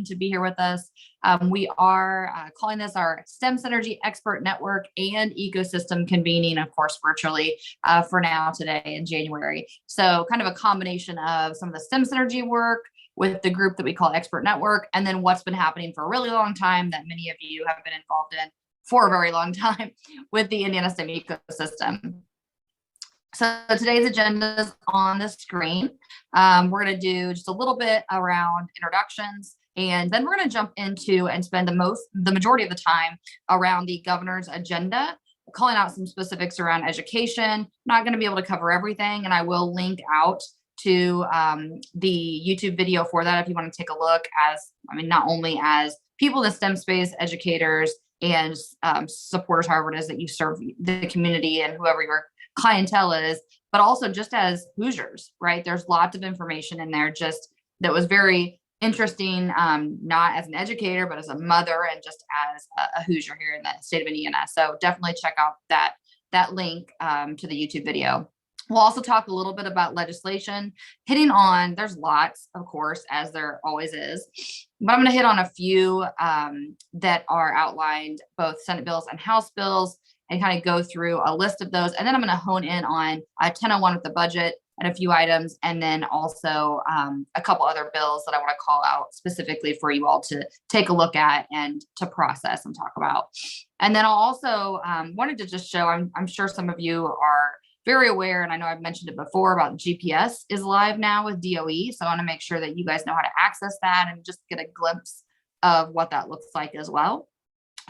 to be here with us. We are calling this our STEM Synergy Expert Network and Ecosystem Convening, of course, virtually for now today in January. So kind of a combination of some of the STEM Synergy work with the group that we call Expert Network, and then what's been happening for a really long time that many of you have been involved in for a very long time with the Indiana STEM ecosystem. So today's agenda is on the screen. We're going to do just a little bit around introductions, and then we're going to jump into and spend the majority of the time around the governor's agenda, calling out some specifics around education. Not going to be able to cover everything, and I will link out to the YouTube video for that if you want to take a look, not only as people in the STEM space, educators, and supporters, however it is that you serve the community and whoever your clientele is, but also just as Hoosiers, right? There's lots of information in there just that was very interesting, not as an educator, but as a mother and just as a Hoosier here in the state of Indiana. So definitely check out that link to the YouTube video. We'll also talk a little bit about legislation, hitting on, there's lots, of course, as there always is, but I'm going to hit on a few that are outlined, both Senate bills and House bills, and kind of go through a list of those. And then I'm going to hone in on 1001 with the budget and a few items, and then also a couple other bills that I want to call out specifically for you all to take a look at and to process and talk about. And then I'll also wanted to just show, I'm sure some of you are very aware, and I know I've mentioned it before, about GPS is live now with DOE. So I want to make sure that you guys know how to access that and just get a glimpse of what that looks like as well.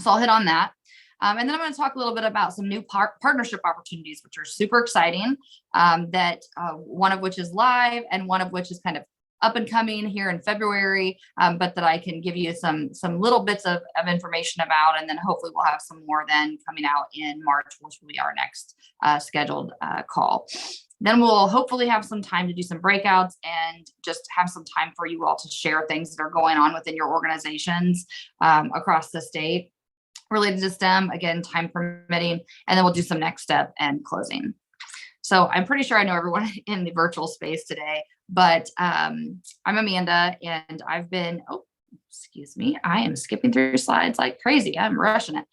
So I'll hit on that. And then I'm going to talk a little bit about some new partnership opportunities, which are super exciting, that one of which is live and one of which is kind of up and coming here in February, but that I can give you some little bits of information about, and then hopefully we'll have some more then coming out in March, which will be our next scheduled call. Then we'll hopefully have some time to do some breakouts and just have some time for you all to share things that are going on within your organizations across the state related to STEM, again, time permitting, and then we'll do some next step and closing. So I'm pretty sure I know everyone in the virtual space today, but I'm Amanda, and I've been, I am skipping through slides like crazy. I'm rushing it.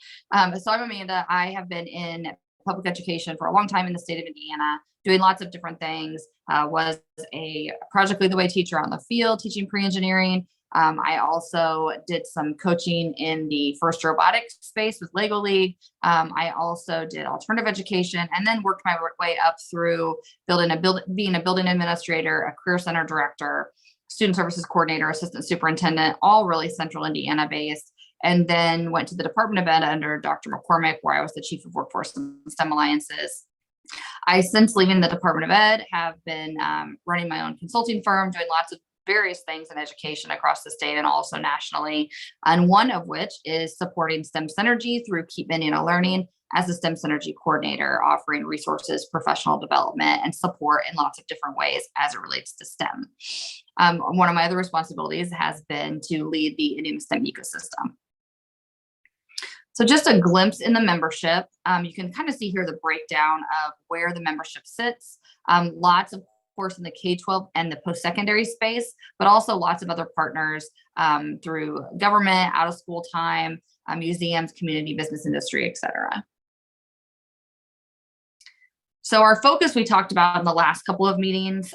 So I'm Amanda. I have been in public education for a long time in the state of Indiana, doing lots of different things. Was a project lead the way teacher on the field, teaching pre-engineering. I also did some coaching in the FIRST robotics space with Lego League. I also did alternative education, and then worked my way up through being a building administrator, a career center director, student services coordinator, assistant superintendent, all really central Indiana based. And then went to the Department of Ed under Dr. McCormick, where I was the chief of workforce and STEM alliances. I, since leaving the Department of Ed, have been running my own consulting firm, doing lots of various things in education across the state and also nationally, and one of which is supporting STEM Synergy through Keep Indiana Learning as a STEM Synergy coordinator, offering resources, professional development, and support in lots of different ways as it relates to STEM. One of my other responsibilities has been to lead the Indiana STEM ecosystem. So just a glimpse in the membership. You can kind of see here the breakdown of where the membership sits. Lots of course in the K-12 and the post-secondary space, but also lots of other partners through government, out of school time, museums, community, business, industry, et cetera. So our focus we talked about in the last couple of meetings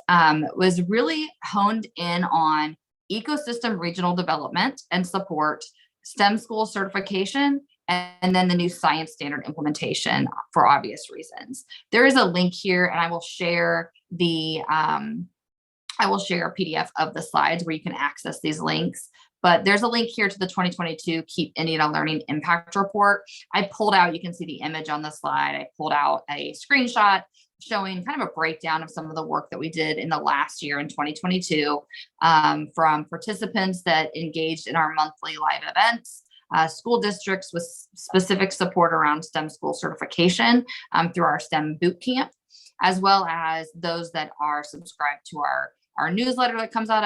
was really honed in on ecosystem regional development and support, STEM school certification, and then the new science standard implementation for obvious reasons. There is a link here, and I will share a PDF of the slides where you can access these links. But there's a link here to the 2022 Keep Indiana Learning Impact Report. I pulled out, you can see the image on the slide. I pulled out a screenshot showing kind of a breakdown of some of the work that we did in the last year in 2022 from participants that engaged in our monthly live events, school districts with specific support around STEM school certification through our STEM boot camp, as well as those that are subscribed to our newsletter that comes out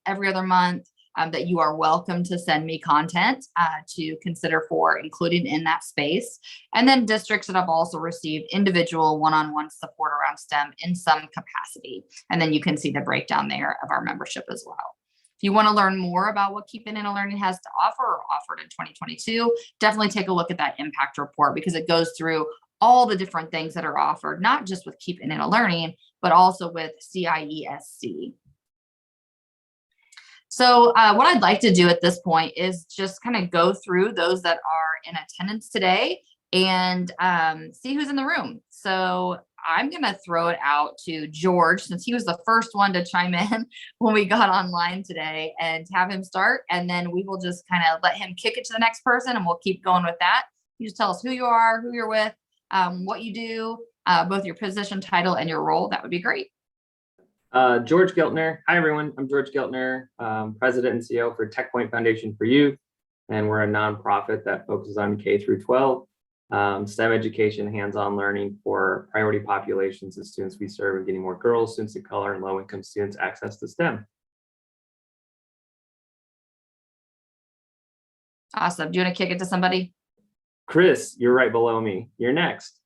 every other month, that you are welcome to send me content to consider for including in that space. And then districts that have also received individual one-on-one support around STEM in some capacity. And then you can see the breakdown there of our membership as well. If you want to learn more about what Keep Indiana Learning has to offer or offered in 2022, definitely take a look at that impact report, because it goes through all the different things that are offered, not just with Keep Indiana Learning, but also with CIESC. So what I'd like to do at this point is just kind of go through those that are in attendance today and see who's in the room. So I'm going to throw it out to George, since he was the first one to chime in when we got online today, and have him start. And then we will just kind of let him kick it to the next person, and we'll keep going with that. You just tell us who you are, who you're with, what you do, both your position, title, and your role. That would be great. George Geltner. Hi, everyone. I'm George Geltner, President and CEO for Tech Point Foundation for Youth. And we're a nonprofit that focuses on K through 12, STEM education, hands-on learning for priority populations and students we serve, and getting more girls, students of color, and low-income students access to STEM. Awesome. Do you want to kick it to somebody? Chris, you're right below me. You're next.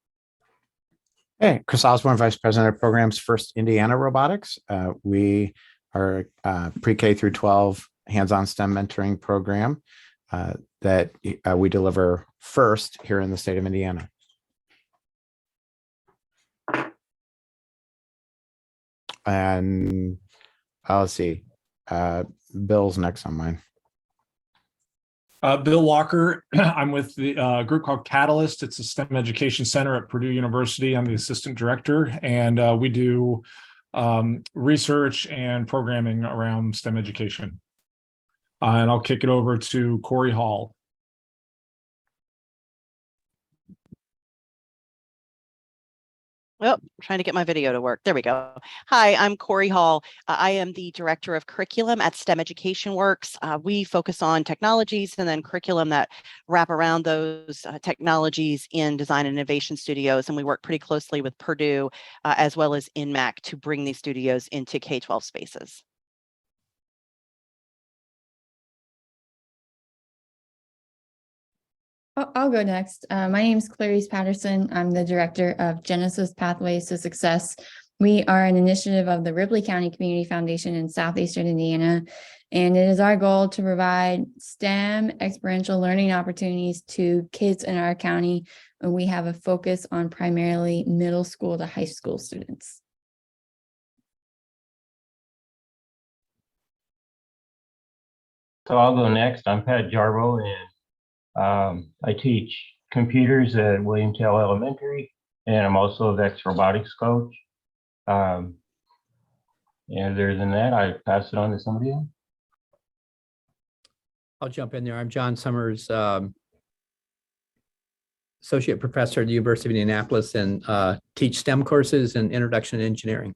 Hey, Chris Osborne, Vice President of Programs, First Indiana Robotics. We are a pre-K through 12 hands-on STEM mentoring program that we deliver first here in the state of Indiana. And let's see, Bill's next on mine. Bill Walker. I'm with the group called Catalyst. It's a STEM education center at Purdue University. I'm the assistant director, and we do research and programming around STEM education. And I'll kick it over to Corey Hall. Oh, trying to get my video to work. There we go. Hi, I'm Corey Hall. I am the Director of Curriculum at STEM Education Works. We focus on technologies and then curriculum that wrap around those technologies in design and innovation studios. And we work pretty closely with Purdue as well as INMAC to bring these studios into K-12 spaces. I'll go next. My name is Clarice Patterson. I'm the director of Genesis Pathways to Success. We are an initiative of the Ripley County Community Foundation in Southeastern Indiana, and it is our goal to provide STEM experiential learning opportunities to kids in our county. And we have a focus on primarily middle school to high school students. So I'll go next. I'm Pat Jarbo, and I teach computers at William Tell Elementary, and I'm also a VEX robotics coach. And other than that, I pass it on to somebody else. I'll jump in there. I'm John Summers, associate professor at the University of Indianapolis, and teach STEM courses and introduction to engineering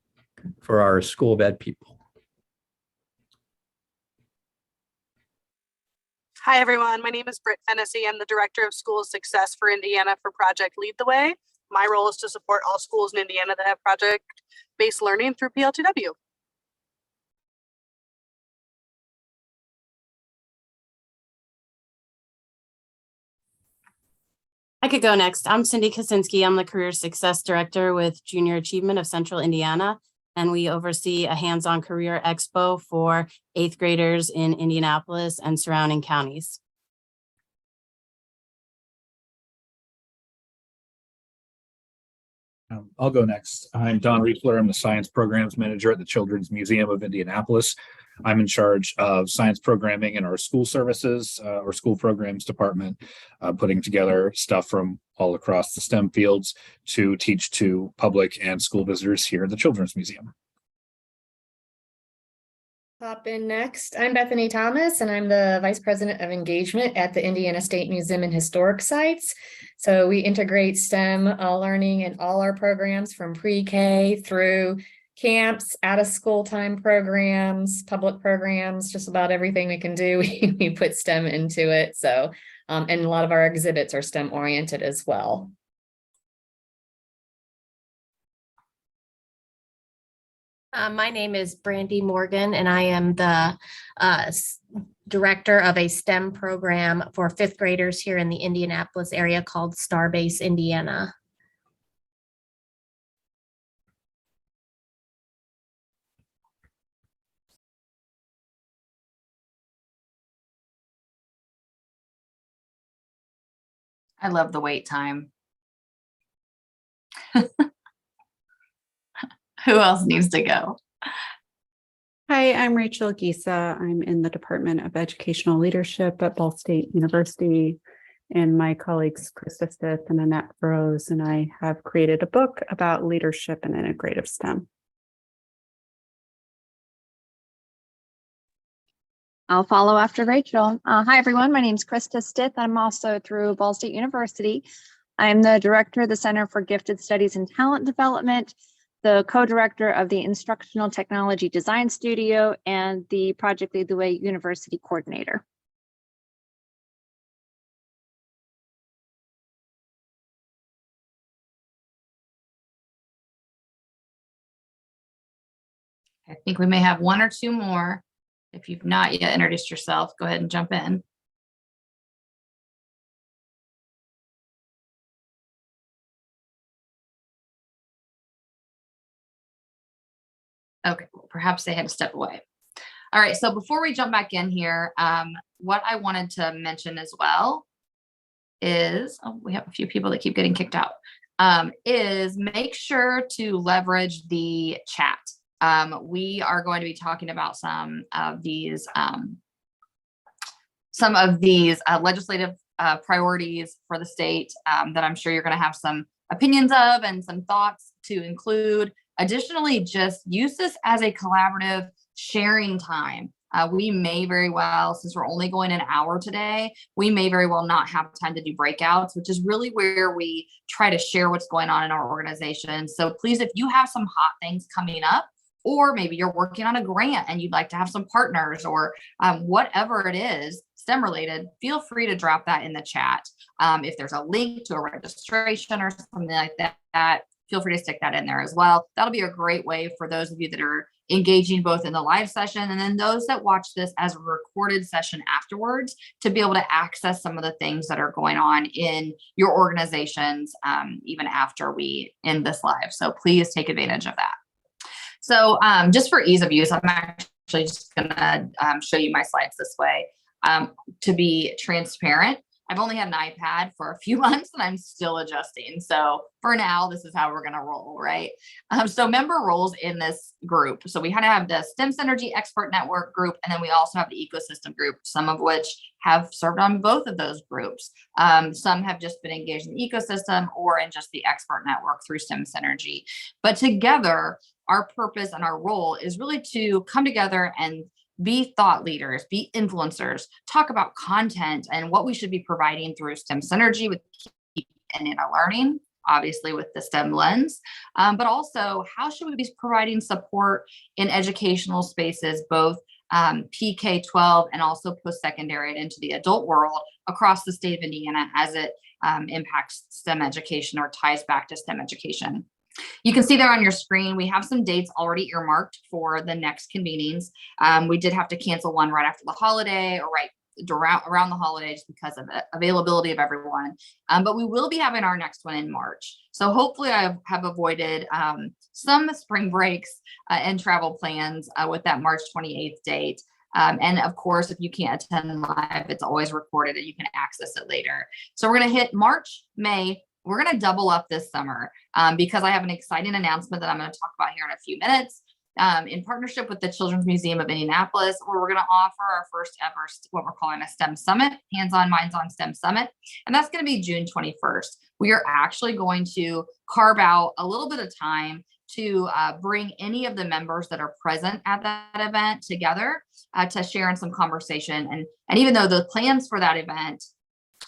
for our School of Ed people. Hi, everyone. My name is Britt Fennessy. I'm the Director of School Success for Indiana for Project Lead the Way. My role is to support all schools in Indiana that have project-based learning through PL2W. I could go next. I'm Cindy Kosinski. I'm the Career Success Director with Junior Achievement of Central Indiana, and we oversee a hands-on career expo for 8th graders in Indianapolis and surrounding counties. I'll go next. I'm Don Riefler. I'm the Science Programs Manager at the Children's Museum of Indianapolis. I'm in charge of science programming in our school services or school programs department, putting together stuff from all across the STEM fields to teach to public and school visitors here at the Children's Museum. Hop in next. I'm Bethany Thomas, and I'm the Vice President of Engagement at the Indiana State Museum and Historic Sites. So we integrate STEM learning in all our programs from pre-K through camps, out of school time programs, public programs, just about everything we can do. We put STEM into it. So, and a lot of our exhibits are STEM oriented as well. My name is Brandy Morgan, and I am the director of a STEM program for 5th graders here in the Indianapolis area called Starbase Indiana. I love the wait time. Who else needs to go? Hi, I'm Rachel Gisa. I'm in the Department of Educational Leadership at Ball State University. And my colleagues, Krista Stith and Annette Burrows, and I have created a book about leadership and integrative STEM. I'll follow after Rachel. Hi, everyone. My name is Krista Stith. I'm also through Ball State University. I'm the director of the Center for Gifted Studies and Talent Development, the co-director of the Instructional Technology Design Studio, and the Project Lead the Way University Coordinator. I think we may have one or two more. If you've not yet introduced yourself, go ahead and jump in. Okay, well, perhaps they had to step away. All right, so before we jump back in here, what I wanted to mention as well is, oh, we have a few people that keep getting kicked out, is make sure to leverage the chat. We are going to be talking about some of these legislative priorities for the state that I'm sure you're going to have some opinions of and some thoughts to include. Additionally, just use this as a collaborative sharing time. We may very well, since we're only going an hour today, we may very well not have time to do breakouts, which is really where we try to share what's going on in our organization. So please, if you have some hot things coming up, or maybe you're working on a grant and you'd like to have some partners, or whatever it is STEM related, feel free to drop that in the chat. If there's a link to a registration or something like that, feel free to stick that in there as well. That'll be a great way for those of you that are engaging both in the live session and then those that watch this as a recorded session afterwards to be able to access some of the things that are going on in your organizations even after we end this live. So please take advantage of that. So just for ease of use, I'm actually just gonna show you my slides this way. To be transparent, I've only had an iPad for a few months and I'm still adjusting. So for now, this is how we're gonna roll, right? So member roles in this group. So we had to have the STEM Synergy Expert Network group, and then we also have the ecosystem group, some of which have served on both of those groups. Some have just been engaged in the ecosystem or in just the expert network through STEM Synergy. But together, our purpose and our role is really to come together and be thought leaders, be influencers, talk about content and what we should be providing through STEM Synergy with Keep Indiana Learning, obviously with the STEM lens, but also how should we be providing support in educational spaces, both PK-12 and also post-secondary and into the adult world across the state of Indiana as it impacts STEM education or ties back to STEM education. You can see there on your screen, we have some dates already earmarked for the next convenings. We did have to cancel one right after the holiday or right around the holidays because of the availability of everyone. But we will be having our next one in March. So hopefully I have avoided some spring breaks and travel plans with that March 28th date. And of course, if you can't attend live, it's always recorded and you can access it later. So we're going to hit March, May. We're going to double up this summer because I have an exciting announcement that I'm going to talk about here in a few minutes. In partnership with the Children's Museum of Indianapolis, where we're going to offer our first ever, what we're calling a STEM Summit, Hands-on, Minds-on STEM Summit. And that's going to be June 21st. We are actually going to carve out a little bit of time to bring any of the members that are present at that event together to share in some conversation. And even though the plans for that event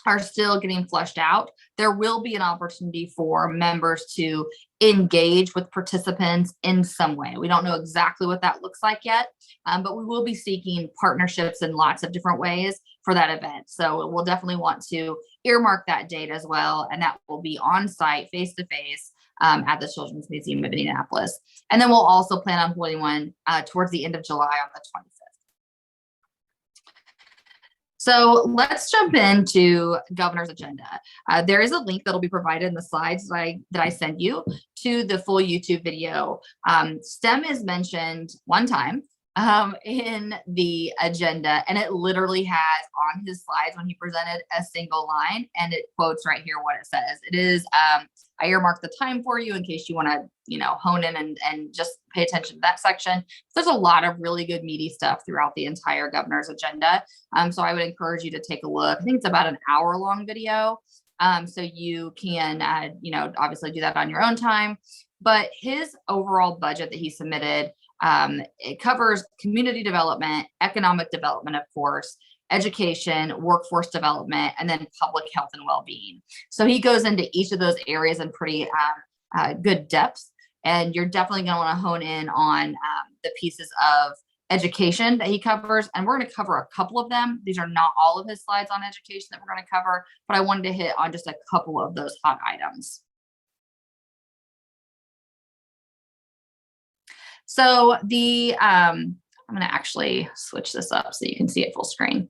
are still getting fleshed out, there will be an opportunity for members to engage with participants in some way. We don't know exactly what that looks like yet, but we will be seeking partnerships in lots of different ways for that event. So we'll definitely want to earmark that date as well, and that will be on site, face-to-face, at the Children's Museum of Indianapolis. And then we'll also plan on holding one towards the end of July on the 25th. So let's jump into governor's agenda. There is a link that'll be provided in the slides that I send you to the full YouTube video. STEM is mentioned one time, in the agenda, and it literally has on his slides when he presented a single line, and it quotes right here what it says. It is, I earmarked the time for you in case you want to, hone in and just pay attention to that section. There's a lot of really good meaty stuff throughout the entire governor's agenda. So I would encourage you to take a look. I think it's about an hour-long video. So you can, obviously do that on your own time. But his overall budget that he submitted, it covers community development, economic development, of course, education, workforce development, and then public health and well-being. So he goes into each of those areas in pretty good depth. And you're definitely going to want to hone in on the pieces of education that he covers. And we're going to cover a couple of them. These are not all of his slides on education that we're going to cover, but I wanted to hit on just a couple of those hot items. So I'm going to actually switch this up so you can see it full screen.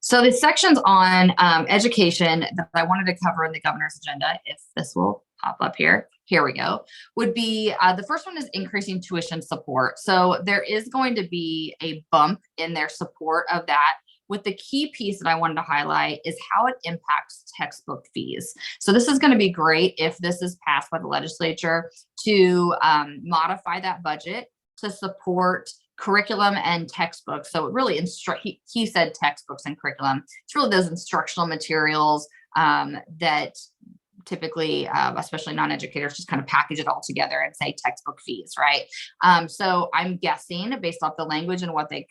So the sections on education that I wanted to cover in the governor's agenda, if this will pop up here, here we go, would be the first one is increasing tuition support. So there is going to be a bump in their support of that, with the key piece that I wanted to highlight is how it impacts textbook fees. So this is going to be great if this is passed by the legislature to modify that budget to support curriculum and textbooks. So it really he said textbooks and curriculum. It's really those instructional materials that typically, especially non-educators, just kind of package it all together and say textbook fees, right? So I'm guessing based off the language and what they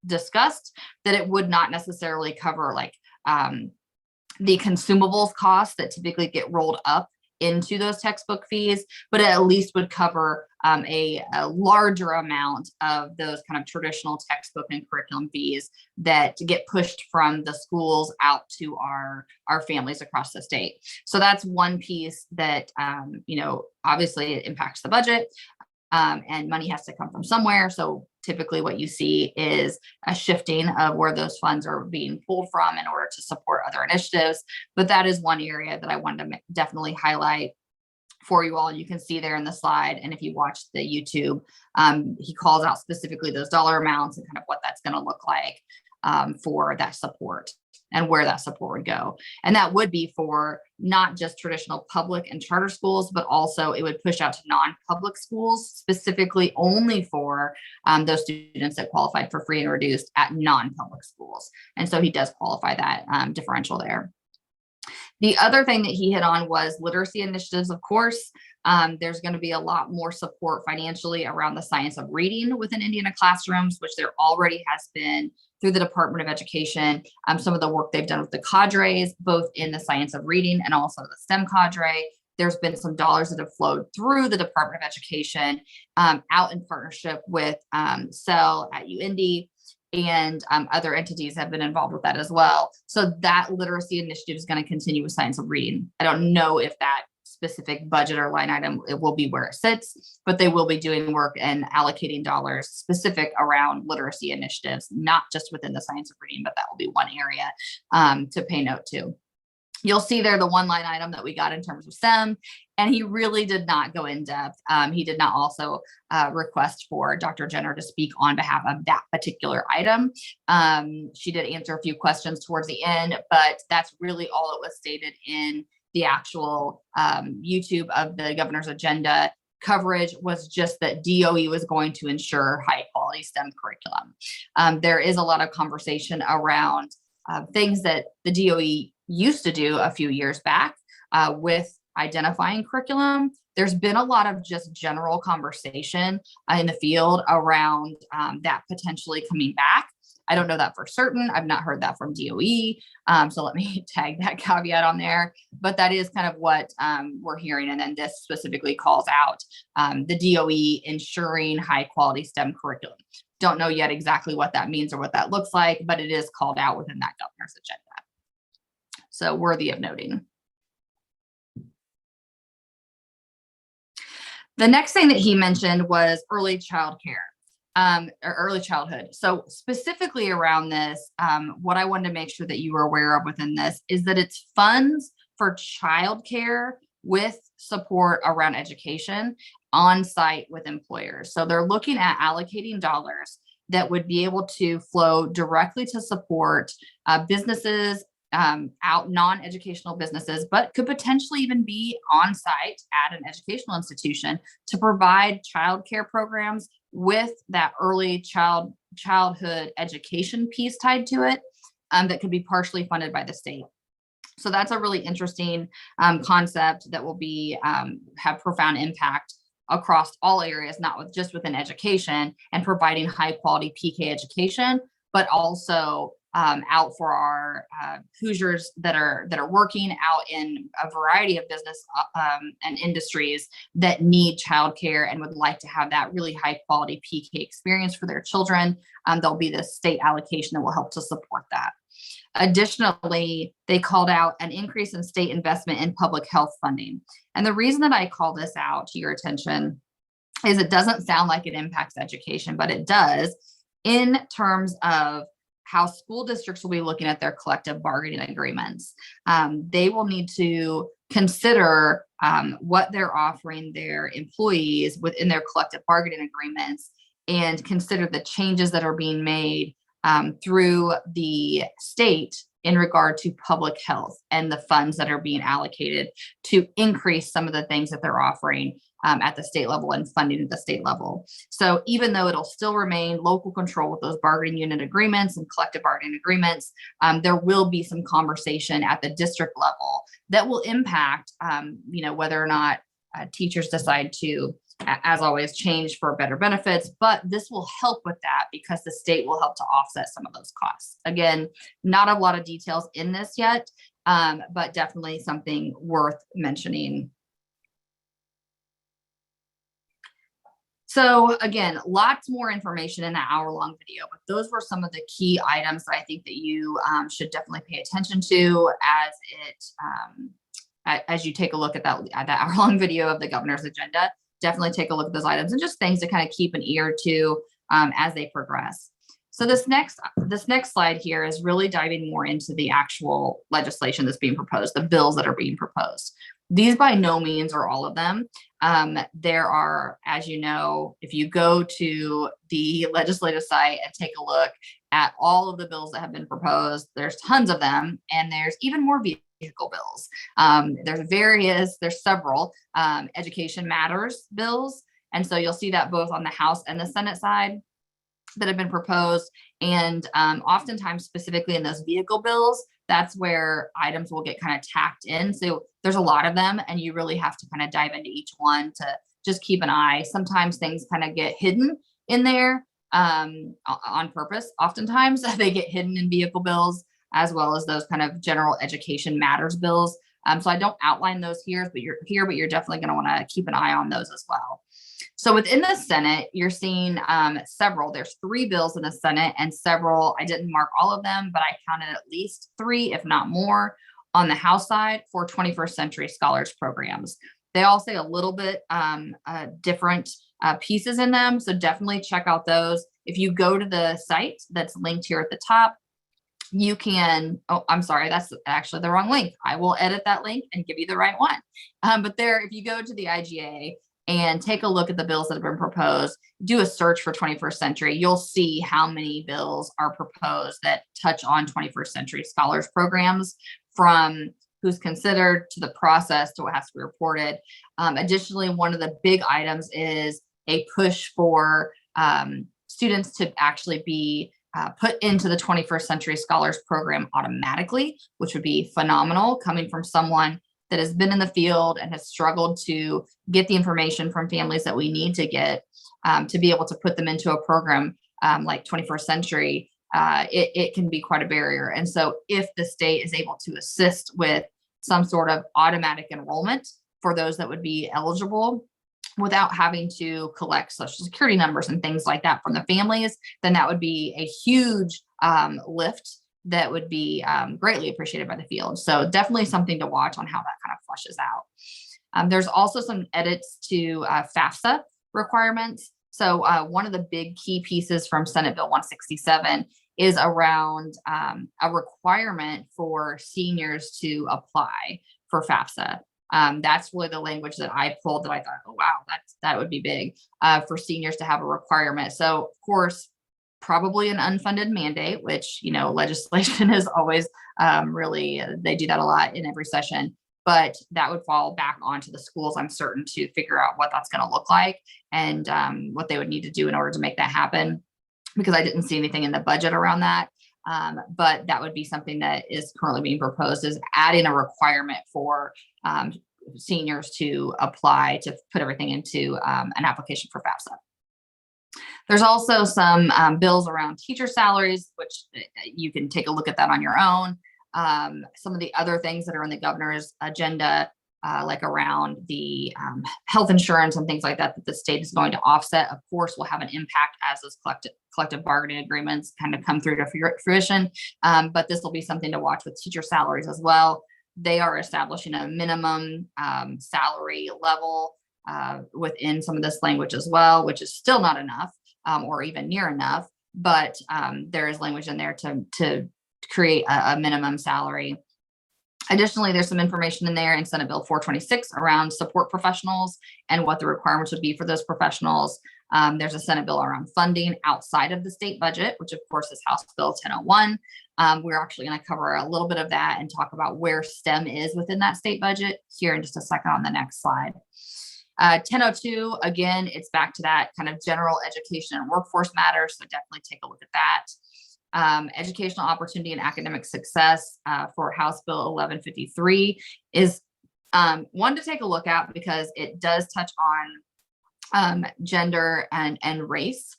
discussed that it would not necessarily cover like the consumables costs that typically get rolled up into those textbook fees, but it at least would cover a larger amount of those kind of traditional textbook and curriculum fees that get pushed from the schools out to our families across the state. So that's one piece that, obviously it impacts the budget. And money has to come from somewhere. So typically what you see is a shifting of where those funds are being pulled from in order to support other initiatives. But that is one area that I wanted to definitely highlight for you all. You can see there in the slide. And if you watch the YouTube, he calls out specifically those dollar amounts and kind of what that's going to look like for that support and where that support would go. And that would be for not just traditional public and charter schools, but also it would push out to non-public schools, specifically only for those students that qualified for free and reduced at non-public schools. And so he does qualify that differential there. The other thing that he hit on was literacy initiatives, of course. There's going to be a lot more support financially around the science of reading within Indiana classrooms, which there already has been through the Department of Education. Some of the work they've done with the cadres, both in the science of reading and also the STEM cadre. There's been some dollars that have flowed through the Department of Education out in partnership with CEL at UIndy, and other entities have been involved with that as well. So that literacy initiative is going to continue with science of reading. I don't know if that specific budget or line item, it will be where it sits, but they will be doing work and allocating dollars specific around literacy initiatives, not just within the science of reading, but that will be one area to pay note to. You'll see there the one line item that we got in terms of STEM, and he really did not go in depth. He did not also request for Dr. Jenner to speak on behalf of that particular item. She did answer a few questions towards the end, but that's really all it was stated in the actual YouTube of the governor's agenda. Coverage was just that DOE was going to ensure high quality STEM curriculum. There is a lot of conversation around things that the DOE used to do a few years back with identifying curriculum. There's been a lot of just general conversation in the field around that potentially coming back. I don't know that for certain. I've not heard that from DOE. So let me tag that caveat on there. But that is kind of what we're hearing. And then this specifically calls out the DOE ensuring high quality STEM curriculum. Don't know yet exactly what that means or what that looks like, but it is called out within that governor's agenda. So worthy of noting. The next thing that he mentioned was early child care. Or early childhood. So specifically around this, what I wanted to make sure that you were aware of within this is that it's funds for childcare with support around education on site with employers. So they're looking at allocating dollars that would be able to flow directly to support businesses, out non-educational businesses, but could potentially even be on site at an educational institution to provide childcare programs with that early childhood education piece tied to it, that could be partially funded by the state. So that's a really interesting concept that will be have profound impact across all areas, not just within education and providing high quality PK education, but also out for our Hoosiers that are working out in a variety of business and industries that need childcare and would like to have that really high quality PK experience for their children. There'll be this state allocation that will help to support that. Additionally, they called out an increase in state investment in public health funding. And the reason that I call this out to your attention is it doesn't sound like it impacts education, but it does in terms of how school districts will be looking at their collective bargaining agreements. They will need to consider what they're offering their employees within their collective bargaining agreements and consider the changes that are being made through the state in regard to public health and the funds that are being allocated to increase some of the things that they're offering at the state level and funding at the state level. So even though it'll still remain local control with those bargaining unit agreements and collective bargaining agreements, there will be some conversation at the district level that will impact, whether or not teachers decide to, as always, change for better benefits, but this will help with that because the state will help to offset some of those costs. Again, not a lot of details in this yet, but definitely something worth mentioning. So again, lots more information in that hour-long video, but those were some of the key items that I think that you should definitely pay attention to as you take a look at that hour-long video of the governor's agenda. Definitely take a look at those items and just things to kind of keep an ear to as they progress. So this next slide here is really diving more into the actual legislation that's being proposed, the bills that are being proposed. These by no means are all of them. There are, as you know, if you go to the legislative site and take a look at all of the bills that have been proposed, there's tons of them, and there's even more vehicle bills. There's several education matters bills. And so you'll see that both on the House and the Senate side that have been proposed. And oftentimes, specifically in those vehicle bills, that's where items will get kind of tacked in. So there's a lot of them, and you really have to kind of dive into each one to just keep an eye. Sometimes things kind of get hidden in there on purpose. Oftentimes they get hidden in vehicle bills, as well as those kind of general education matters bills. So I don't outline those here, but you're definitely going to want to keep an eye on those as well. So within the Senate, you're seeing several. There's 3 bills in the Senate and several. I didn't mark all of them, but I counted at least 3, if not more, on the House side for 21st Century Scholars programs. They all say a little bit different pieces in them. So definitely check out those. If you go to the site that's linked here at the top, you can, I'm sorry, that's actually the wrong link. I will edit that link and give you the right one. But there, if you go to the IGA and take a look at the bills that have been proposed, do a search for 21st century, you'll see how many bills are proposed that touch on 21st century scholars programs, from who's considered to the process to what has to be reported. Additionally, one of the big items is a push for students to actually be put into the 21st Century Scholars Program automatically, which would be phenomenal coming from someone that has been in the field and has struggled to get the information from families that we need to get to be able to put them into a program like 21st Century. It can be quite a barrier. And so if the state is able to assist with some sort of automatic enrollment for those that would be eligible, without having to collect social security numbers and things like that from the families, then that would be a huge lift that would be greatly appreciated by the field. So definitely something to watch on how that kind of flushes out. There's also some edits to FAFSA requirements. So one of the big key pieces from Senate Bill 167 is around a requirement for seniors to apply for FAFSA. That's really the language that I pulled that I thought, oh, wow, that would be big for seniors to have a requirement. So of course, probably an unfunded mandate, which, you know, legislation is always really, they do that a lot in every session, but that would fall back onto the schools, I'm certain, to figure out what that's going to look like and what they would need to do in order to make that happen, because I didn't see anything in the budget around that. But that would be something that is currently being proposed, is adding a requirement for seniors to apply to put everything into an application for FAFSA. There's also some bills around teacher salaries, which you can take a look at that on your own. Some of the other things that are in the governor's agenda, like around the health insurance and things like that, that the state is going to offset, of course, will have an impact as those collective bargaining agreements kind of come through to fruition. But this will be something to watch with teacher salaries as well. They are establishing a minimum salary level within some of this language as well, which is still not enough or even near enough, but there is language in there to create a minimum salary. Additionally, there's some information in there in Senate Bill 426 around support professionals and what the requirements would be for those professionals. There's a Senate bill around funding outside of the state budget, which of course is House Bill 1001. We're actually going to cover a little bit of that and talk about where STEM is within that state budget here in just a second on the next slide. 1002, again, it's back to that kind of general education and workforce matters, so definitely take a look at that. Educational opportunity and academic success for House Bill 1153 is one to take a look at, because it does touch on gender and race.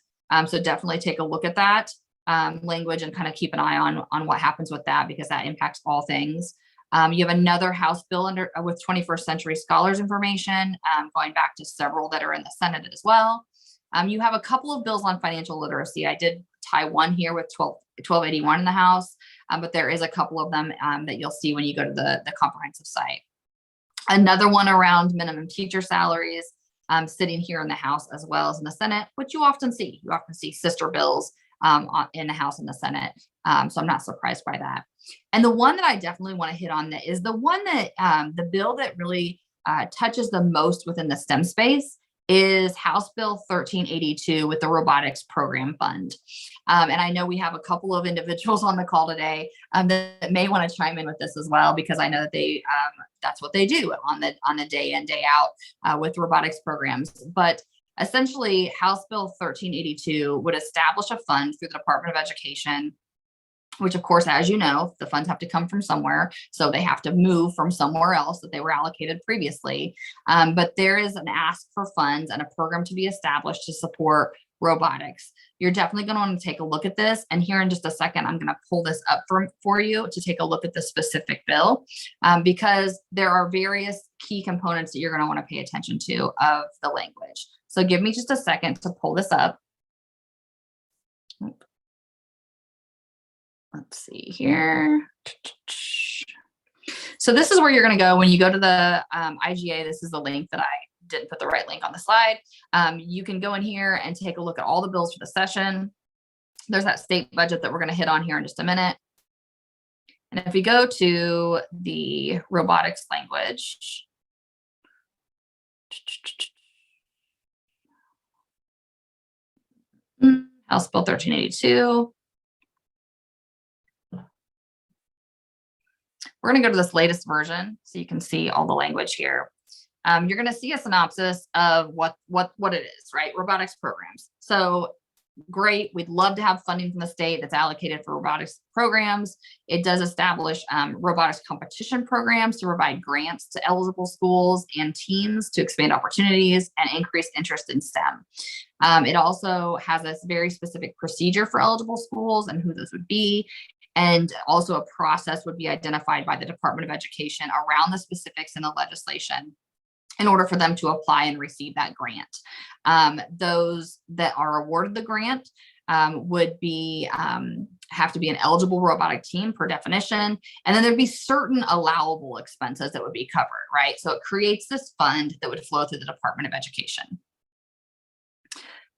So definitely take a look at that language and kind of keep an eye on what happens with that, because that impacts all things. You have another House bill with 21st century scholars information, going back to several that are in the Senate as well. You have a couple of bills on financial literacy. I did tie one here with 1281 in the House, but there is a couple of them that you'll see when you go to the comprehensive site. Another one around minimum teacher salaries, sitting here in the House as well as in the Senate, which you often see. You often see sister bills in the House and the Senate. So I'm not surprised by that. And the one that I definitely want to hit on that is the one that the bill that really touches the most within the STEM space is House Bill 1382 with the robotics program fund. And I know we have a couple of individuals on the call today that may want to chime in with this as well, because I know that they that's what they do on the day in, day out with robotics programs. But essentially, House Bill 1382 would establish a fund through the Department of Education, which of course, as you know, the funds have to come from somewhere. So they have to move from somewhere else that they were allocated previously. But there is an ask for funds and a program to be established to support robotics. You're definitely going to want to take a look at this. And here in just a second, I'm going to pull this up for you to take a look at the specific bill, because there are various key components that you're going to want to pay attention to of the language. So give me just a second to pull this up. Let's see here. So this is where you're going to go when you go to the IGA. This is the link that I didn't put the right link on the slide. You can go in here and take a look at all the bills for the session. There's that state budget that we're going to hit on here in just a minute. And if we go to the robotics language, House Bill 1382. We're going to go to this latest version so you can see all the language here. You're going to see a synopsis of what it is, right? Robotics programs. So great. We'd love to have funding from the state that's allocated for robotics programs. It does establish robotics competition programs to provide grants to eligible schools and teams to expand opportunities and increase interest in STEM. It also has a very specific procedure for eligible schools and who those would be. And also a process would be identified by the Department of Education around the specifics in the legislation in order for them to apply and receive that grant. Those that are awarded the grant would be have to be an eligible robotic team per definition. And then there'd be certain allowable expenses that would be covered, right? So it creates this fund that would flow through the Department of Education.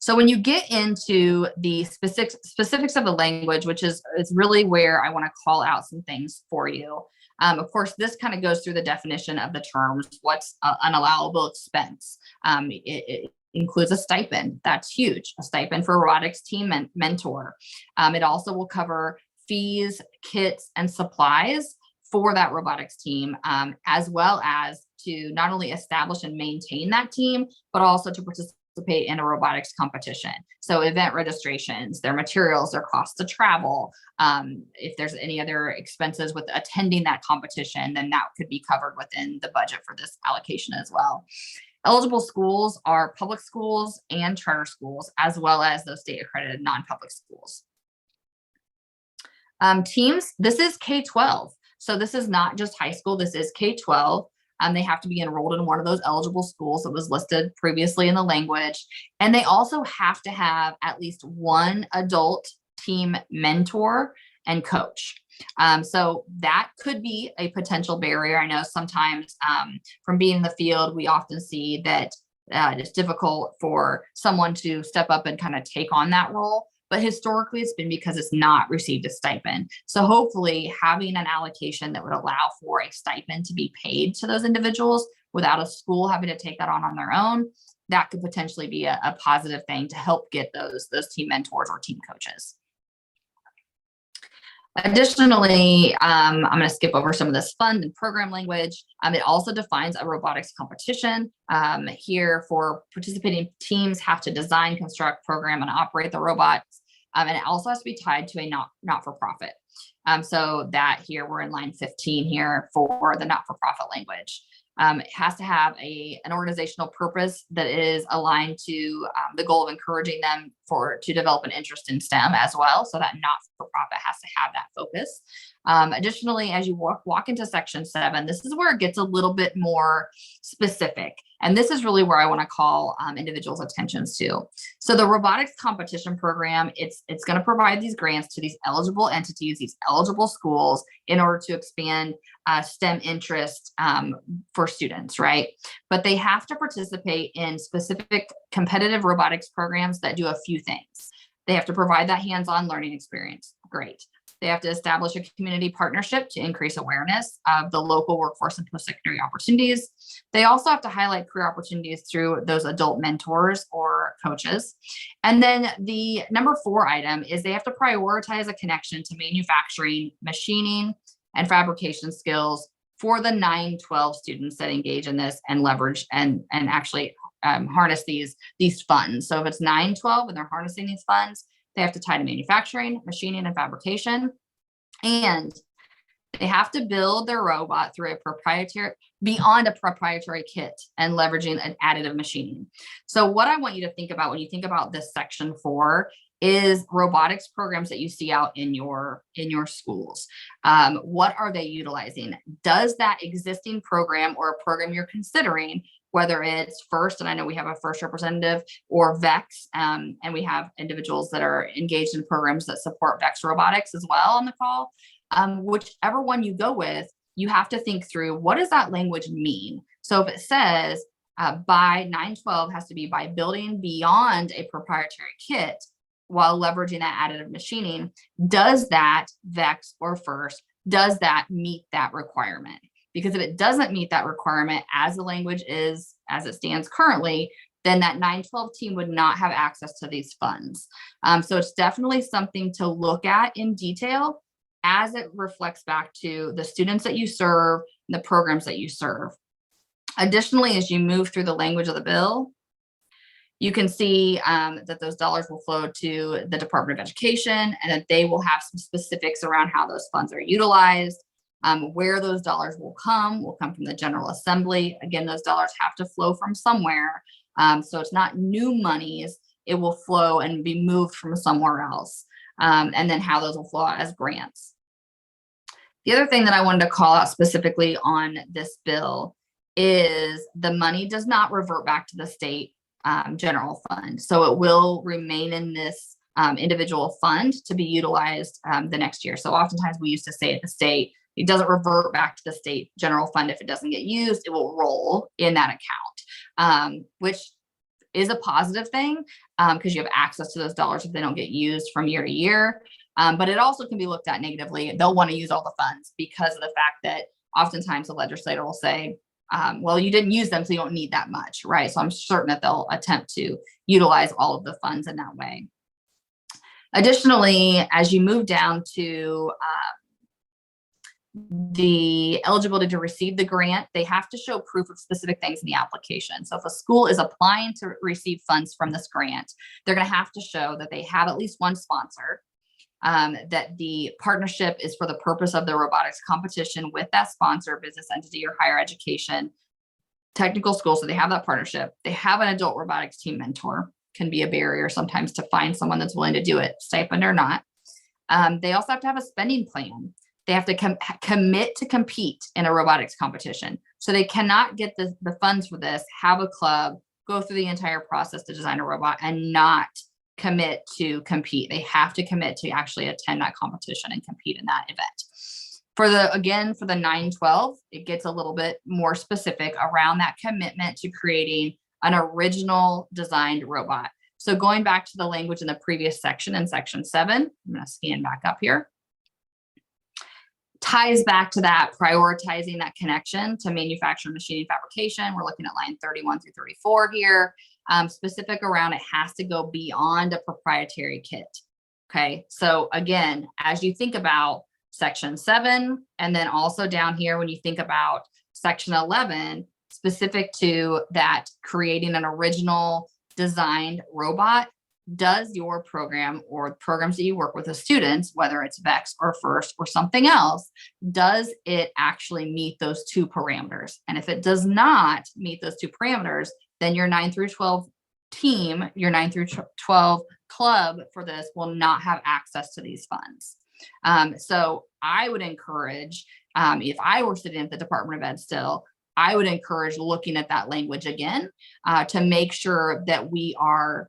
So when you get into the specifics of the language, which is really where I want to call out some things for you. Of course, this kind of goes through the definition of the terms. What's an allowable expense? It includes a stipend. That's huge. A stipend for a robotics team mentor. It also will cover fees, kits, and supplies for that robotics team, as well as to not only establish and maintain that team, but also to participate in a robotics competition. So event registrations, their materials, their costs to travel. If there's any other expenses with attending that competition, then that could be covered within the budget for this allocation as well. Eligible schools are public schools and charter schools, as well as those state accredited non-public schools. Teams, this is K-12. So this is not just high school, this is K-12. They have to be enrolled in one of those eligible schools that was listed previously in the language. And they also have to have at least one adult team mentor and coach. So that could be a potential barrier. I know sometimes from being in the field, we often see that it's difficult for someone to step up and kind of take on that role. But historically, it's been because it's not received a stipend. So hopefully having an allocation that would allow for a stipend to be paid to those individuals without a school having to take that on their own, that could potentially be a positive thing to help get those team mentors or team coaches. Additionally, I'm going to skip over some of this fund and program language. It also defines a robotics competition. Here for participating teams have to design, construct, program, and operate the robots. And it also has to be tied to a not-for-profit. So that here we're in line 15 here for the not-for-profit language. It has to have an organizational purpose that is aligned to the goal of encouraging them to develop an interest in STEM as well. So that not-for-profit has to have that focus. Additionally, as you walk into section 7, this is where it gets a little bit more specific. And this is really where I want to call individuals' attentions to. So the robotics competition program, it's going to provide these grants to these eligible entities, these eligible schools, in order to expand STEM interest for students, right? But they have to participate in specific competitive robotics programs that do a few things. They have to provide that hands-on learning experience. Great. They have to establish a community partnership to increase awareness of the local workforce and post-secondary opportunities. They also have to highlight career opportunities through those adult mentors or coaches. And then the number 4 item is they have to prioritize a connection to manufacturing, machining, and fabrication skills for the 9-12 students that engage in this and leverage and actually harness these funds. So if it's 9-12 and they're harnessing these funds, they have to tie to manufacturing, machining, and fabrication. And they have to build their robot through beyond a proprietary kit and leveraging an additive machining. So what I want you to think about when you think about this section 4 is robotics programs that you see out in your schools. What are they utilizing? Does that existing program or a program you're considering, whether it's FIRST, and I know we have a FIRST representative, or VEX, and we have individuals that are engaged in programs that support VEX robotics as well on the call. Whichever one you go with, you have to think through, what does that language mean? So if it says by 9-12 has to be by building beyond a proprietary kit while leveraging that additive machining, does that VEX or FIRST, does that meet that requirement? Because if it doesn't meet that requirement as the language is, as it stands currently, then that 9-12 team would not have access to these funds. So it's definitely something to look at in detail as it reflects back to the students that you serve and the programs that you serve. Additionally, as you move through the language of the bill, you can see that those dollars will flow to the Department of Education, and that they will have some specifics around how those funds are utilized. Where those dollars will come from the General Assembly. Again, those dollars have to flow from somewhere. So it's not new monies. It will flow and be moved from somewhere else. And then how those will flow out as grants. The other thing that I wanted to call out specifically on this bill is the money does not revert back to the state general fund. So it will remain in this individual fund to be utilized the next year. So oftentimes we used to say at the state, it doesn't revert back to the state general fund. If it doesn't get used, it will roll in that account, which is a positive thing because you have access to those dollars if they don't get used from year to year. But it also can be looked at negatively. They'll want to use all the funds because of the fact that oftentimes the legislator will say, well, you didn't use them, so you don't need that much, right? So I'm certain that they'll attempt to utilize all of the funds in that way. Additionally, as you move down to the eligibility to receive the grant, they have to show proof of specific things in the application. So if a school is applying to receive funds from this grant, they're going to have to show that they have at least one sponsor, that the partnership is for the purpose of the robotics competition with that sponsor, business entity, or higher education, technical school. So they have that partnership. They have an adult robotics team mentor. Can be a barrier sometimes to find someone that's willing to do it, stipend or not. They also have to have a spending plan. They have to commit to compete in a robotics competition. So they cannot get the funds for this, have a club, go through the entire process to design a robot and not commit to compete. They have to commit to actually attend that competition and compete in that event. For the 9-12, it gets a little bit more specific around that commitment to creating an original designed robot. So going back to the language in the previous section, in section 7, I'm going to scan back up here, ties back to that, prioritizing that connection to manufacturing, machining, fabrication. We're looking at line 31 through 34 here. Specific around it has to go beyond a proprietary kit. Okay, so again, as you think about section 7, and then also down here, when you think about section 11, specific to that creating an original designed robot, does your program or programs that you work with the students, whether it's VEX or FIRST or something else, does it actually meet those 2 parameters? And if it does not meet those 2 parameters, then your 9-12 team, your 9-12 club for this will not have access to these funds. So I would encourage, if I were sitting at the Department of Ed still, I would encourage looking at that language again to make sure that we are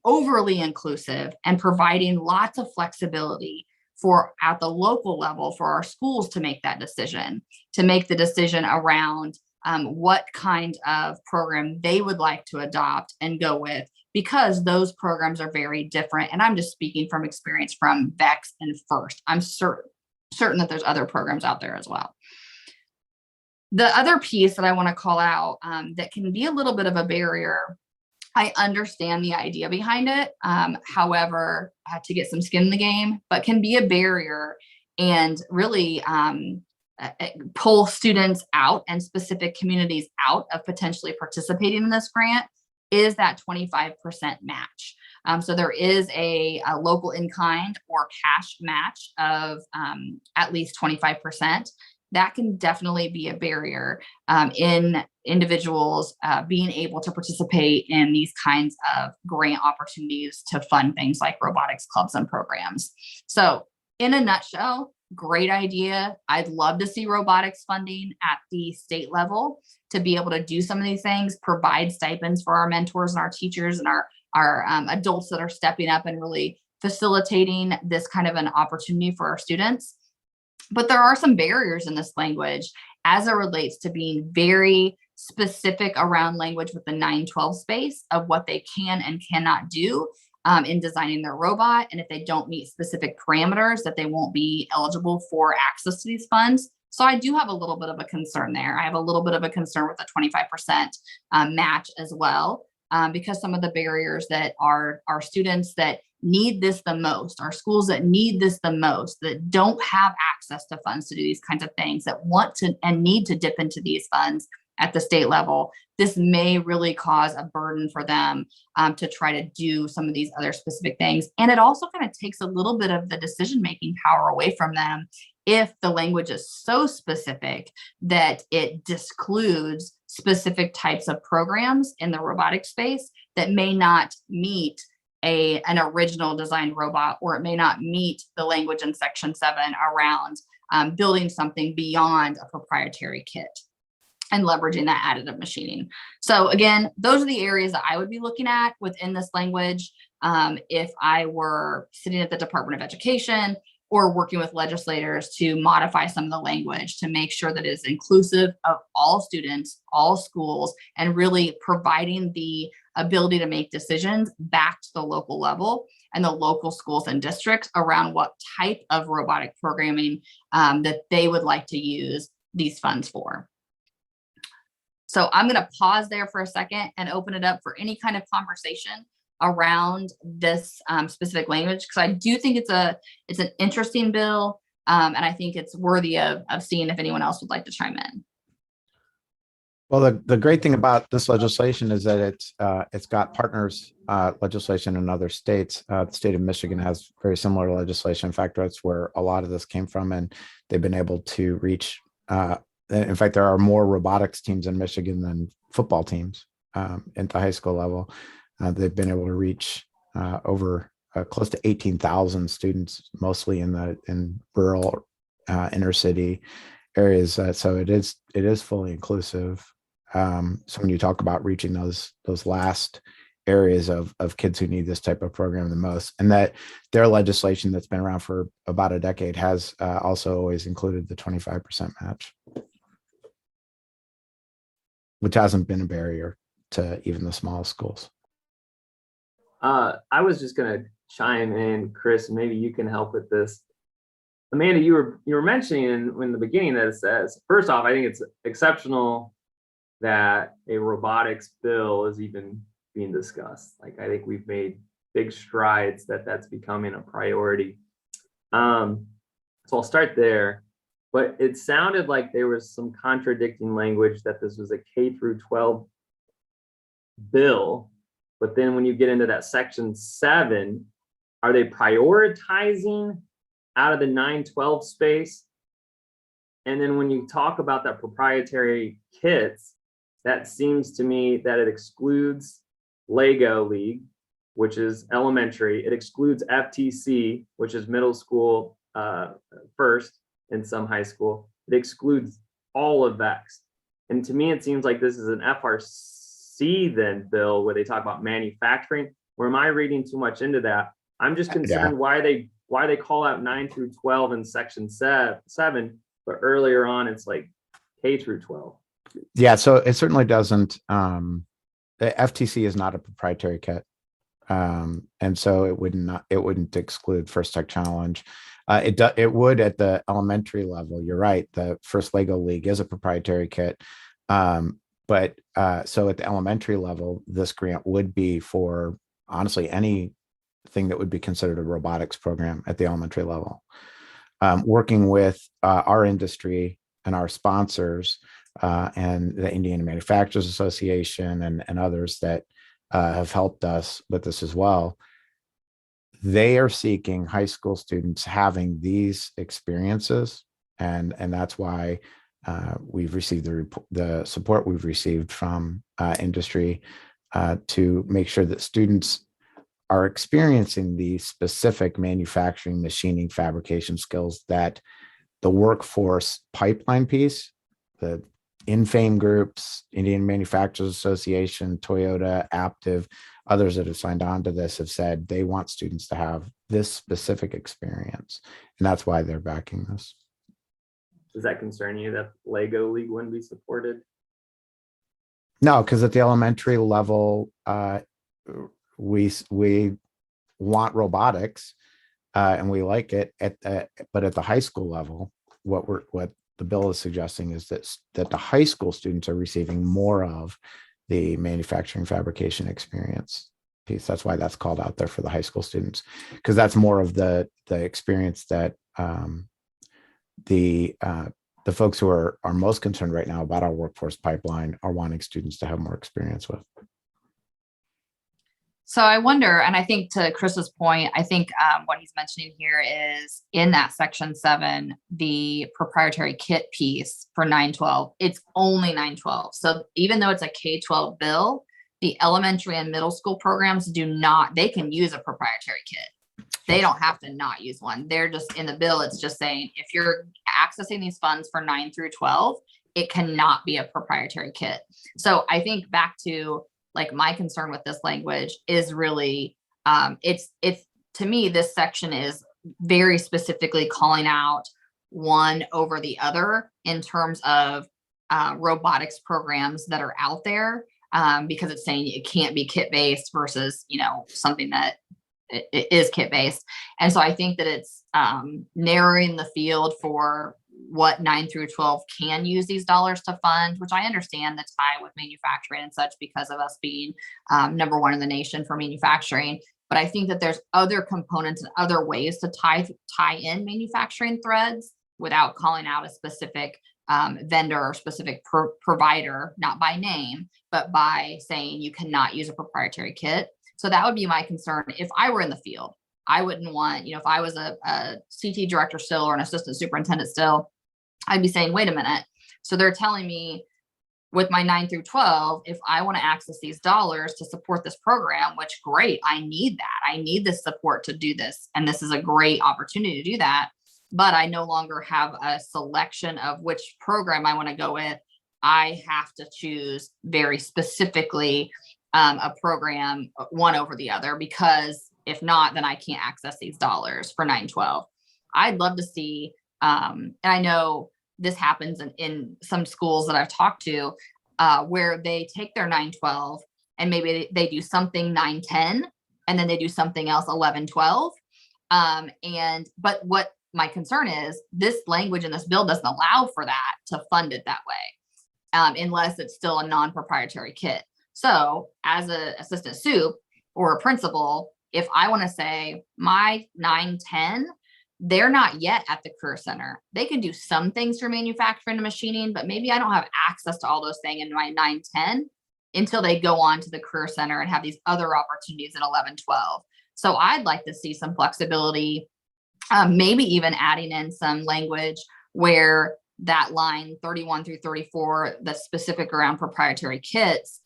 overly inclusive and providing lots of flexibility for at the local level for our schools to make that decision, to make the decision around what kind of program they would like to adopt and go with, because those programs are very different. And I'm just speaking from experience from VEX and FIRST. I'm certain that there's other programs out there as well. The other piece that I want to call out that can be a little bit of a barrier, I understand the idea behind it, however, to get some skin in the game, but can be a barrier and really pull students out and specific communities out of potentially participating in this grant, is that 25% match. So there is a local in-kind or cash match of at least 25%. That can definitely be a barrier in individuals being able to participate in these kinds of grant opportunities to fund things like robotics clubs and programs. So in a nutshell, great idea. I'd love to see robotics funding at the state level to be able to do some of these things, provide stipends for our mentors and our teachers and our adults that are stepping up and really facilitating this kind of an opportunity for our students. But there are some barriers in this language as it relates to being very specific around language with the 9-12 space of what they can and cannot do in designing their robot. And if they don't meet specific parameters, that they won't be eligible for access to these funds. So I do have a little bit of a concern there. I have a little bit of a concern with the 25% match as well, because some of the barriers that our students that need this the most, our schools that need this the most, that don't have access to funds to do these kinds of things, that want to and need to dip into these funds at the state level, this may really cause a burden for them to try to do some of these other specific things. And it also kind of takes a little bit of the decision-making power away from them if the language is so specific that it discludes specific types of programs in the robotic space that may not meet an original designed robot, or it may not meet the language in section 7 around building something beyond a proprietary kit and leveraging that additive machining. So again, those are the areas that I would be looking at within this language if I were sitting at the Department of Education or working with legislators to modify some of the language to make sure that it is inclusive of all students, all schools, and really providing the ability to make decisions back to the local level and the local schools and districts around what type of robotic programming that they would like to use these funds for. So I'm going to pause there for a second and open it up for any kind of conversation around this specific language, because I do think it's an interesting bill, and I think it's worthy of seeing if anyone else would like to chime in. Well, the great thing about this legislation is that it's got partners legislation in other states. The state of Michigan has very similar legislation. In fact, that's where a lot of this came from, and they've been able to reach. In fact, there are more robotics teams in Michigan than football teams at the high school level. They've been able to reach over close to 18,000 students, mostly in rural inner city areas. So it is fully inclusive. So when you talk about reaching those last areas of kids who need this type of program the most, and that their legislation that's been around for about a decade has also always included the 25% match, which hasn't been a barrier to even the smallest schools. I was just going to chime in, Chris, maybe you can help with this. Amanda, you were mentioning in the beginning that it says, first off, I think it's exceptional that a robotics bill is even being discussed. Like, I think we've made big strides that's becoming a priority. So I'll start there, but it sounded like there was some contradicting language that this was a K through 12 bill. But then when you get into that section 7, are they prioritizing out of the 9-12 space? And then when you talk about that proprietary kits, that seems to me that it excludes Lego League, which is elementary. It excludes FTC, which is middle school first, and some high school. It excludes all of VEX. And to me, it seems like this is an FRC then bill where they talk about manufacturing. Or am I reading too much into that? I'm just concerned why they call out 9 through 12 in section 7, but earlier on it's like K through 12. Yeah, so it certainly doesn't. The FTC is not a proprietary kit, and so it wouldn't exclude First Tech Challenge. It would at the elementary level. You're right. The First Lego League is a proprietary kit, but so at the elementary level, this grant would be for honestly anything that would be considered a robotics program at the elementary level. Working with our industry and our sponsors and the Indiana Manufacturers Association and others that have helped us with this as well, they are seeking high school students having these experiences, and that's why we've received the support we've received from industry to make sure that students are experiencing the specific manufacturing, machining, fabrication skills that the workforce pipeline piece, the InFame groups, Indian Manufacturers Association, Toyota, Aptiv, others that have signed on to this have said they want students to have this specific experience. And that's why they're backing this. Does that concern you that Lego League wouldn't be supported? No, because at the elementary level, we want robotics and we like it. But at the high school level, what the bill is suggesting is that the high school students are receiving more of the manufacturing fabrication experience piece. That's why that's called out there for the high school students, because that's more of the experience that the folks who are most concerned right now about our workforce pipeline are wanting students to have more experience with. So I wonder, and I think to Chris's point, I think what he's mentioning here is in that section 7, the proprietary kit piece for 9-12, it's only 9-12. So even though it's a K-12 bill, the elementary and middle school programs they can use a proprietary kit. They don't have to not use one. They're just in the bill. It's just saying if you're accessing these funds for 9 through 12, it cannot be a proprietary kit. So I think back to like my concern with this language is really, it's to me, this section is very specifically calling out one over the other in terms of robotics programs that are out there. because it's saying it can't be kit based versus, something that it is kit based. And so I think that it's narrowing the field for what 9 through 12 can use these dollars to fund, which I understand the tie with manufacturing and such because of us being number one in the nation for manufacturing. But I think that there's other components and other ways to tie in manufacturing threads without calling out a specific vendor or specific provider, not by name, but by saying you cannot use a proprietary kit. So that would be my concern. If I were in the field, I wouldn't want, if I was a CT director still or an assistant superintendent still, I'd be saying, wait a minute. So they're telling me with my 9 through 12, if I want to access these dollars to support this program, which great, I need that. I need this support to do this. And this is a great opportunity to do that. But I no longer have a selection of which program I want to go with. I have to choose very specifically a program, one over the other, because if not, then I can't access these dollars for 9-12. I'd love to see, and I know this happens in some schools that I've talked to, where they take their 9-12 and maybe they do something 9-10, and then they do something else 11-12. But what my concern is, this language in this bill doesn't allow for that to fund it that way, unless it's still a non-proprietary kit. So as an assistant soup or a principal, if I want to say my 9-10, they're not yet at the career center. They can do some things for manufacturing and machining, but maybe I don't have access to all those things in my 9-10 until they go on to the career center and have these other opportunities in 11-12. So I'd like to see some flexibility, maybe even adding in some language where that line 31 through 34, the specific around proprietary kits,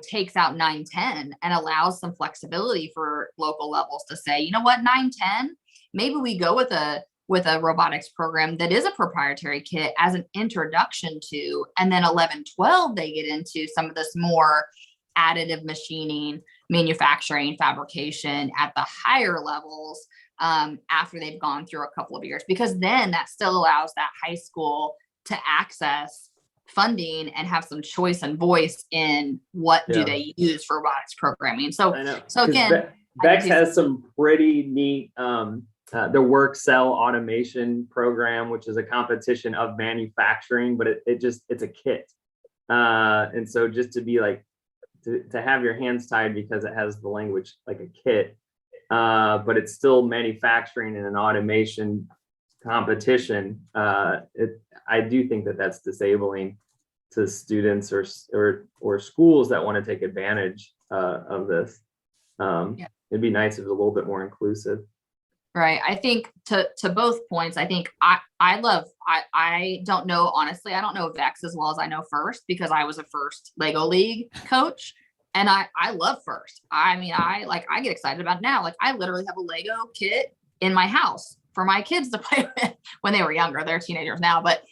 takes out 9-10 and allows some flexibility for local levels to say, you know what, 9-10, maybe we go with a robotics program that is a proprietary kit as an introduction to, and then 11-12, they get into some of this more additive machining, manufacturing, fabrication at the higher levels, after they've gone through a couple of years, because then that still allows that high school to access funding and have some choice and voice in what do they use for robotics programming. So again, Vex has some pretty neat, the work cell automation program, which is a competition of manufacturing, but it's a kit. And so just to be like, to have your hands tied because it has the language like a kit, but it's still manufacturing in an automation competition. I do think that that's disabling to students or schools that want to take advantage of this. It'd be nice if it was a little bit more inclusive. Right. I think to both points, I think I don't know, honestly, I don't know Vex as well as I know First, because I was a First Lego League coach. And I love First. I mean, I get excited about it now. Like, I literally have a Lego kit in my house for my kids to play with when they were younger. They're teenagers now, but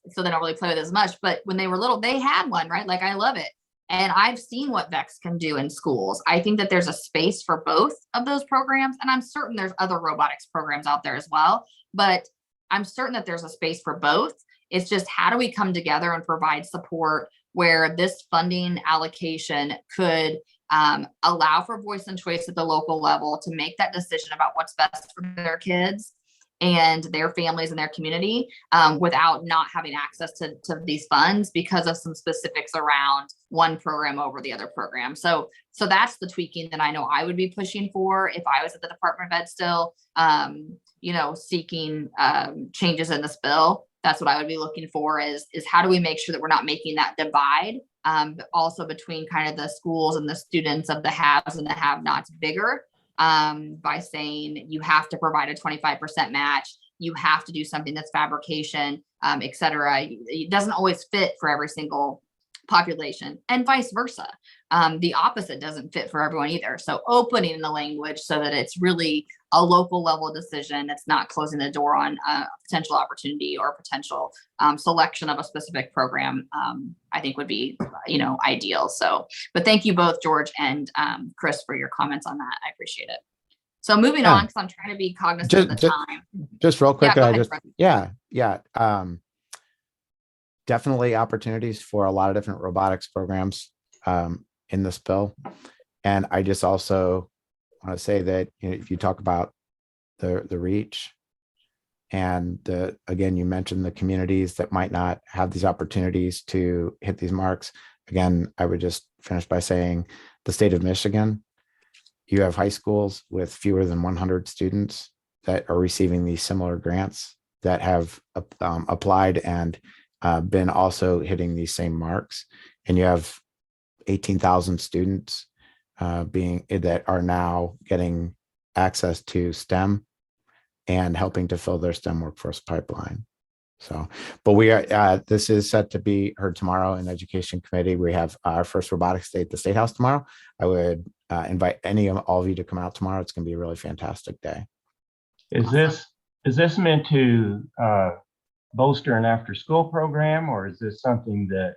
so they don't really play with it as much. But when they were little, they had one, right? Like, I love it. And I've seen what Vex can do in schools. I think that there's a space for both of those programs. And I'm certain there's other robotics programs out there as well. But I'm certain that there's a space for both. It's just, how do we come together and provide support where this funding allocation could allow for voice and choice at the local level to make that decision about what's best for their kids and their families and their community, without not having access to these funds because of some specifics around one program over the other program. So that's the tweaking that I know I would be pushing for if I was at the Department of Ed still, seeking changes in this bill. That's what I would be looking for is how do we make sure that we're not making that divide, but also between kind of the schools and the students of the haves and the have-nots bigger, by saying you have to provide a 25% match, you have to do something that's fabrication, et cetera. It doesn't always fit for every single population, and vice versa. The opposite doesn't fit for everyone either. So opening the language so that it's really a local level decision. It's not closing the door on a potential opportunity or potential selection of a specific program, I think would be, ideal. So, but thank you both, George and Chris, for your comments on that. I appreciate it. So moving on, because I'm trying to be cognizant of the time. Just real quick. Yeah, go ahead, definitely opportunities for a lot of different robotics programs. in this bill. And I just also want to say that, you know, if you talk about the reach and again, you mentioned the communities that might not have these opportunities to hit these marks. Again, I would just finish by saying the state of Michigan, you have high schools with fewer than 100 students that are receiving these similar grants that have applied and been also hitting these same marks. And you have 18,000 students that are now getting access to STEM and helping to fill their STEM workforce pipeline. So, but we are, this is set to be heard tomorrow in Education Committee. We have our first robotics day at the State House tomorrow. I would invite all of you to come out tomorrow. It's going to be a really fantastic day. Is this meant to bolster an after-school program, or is this something that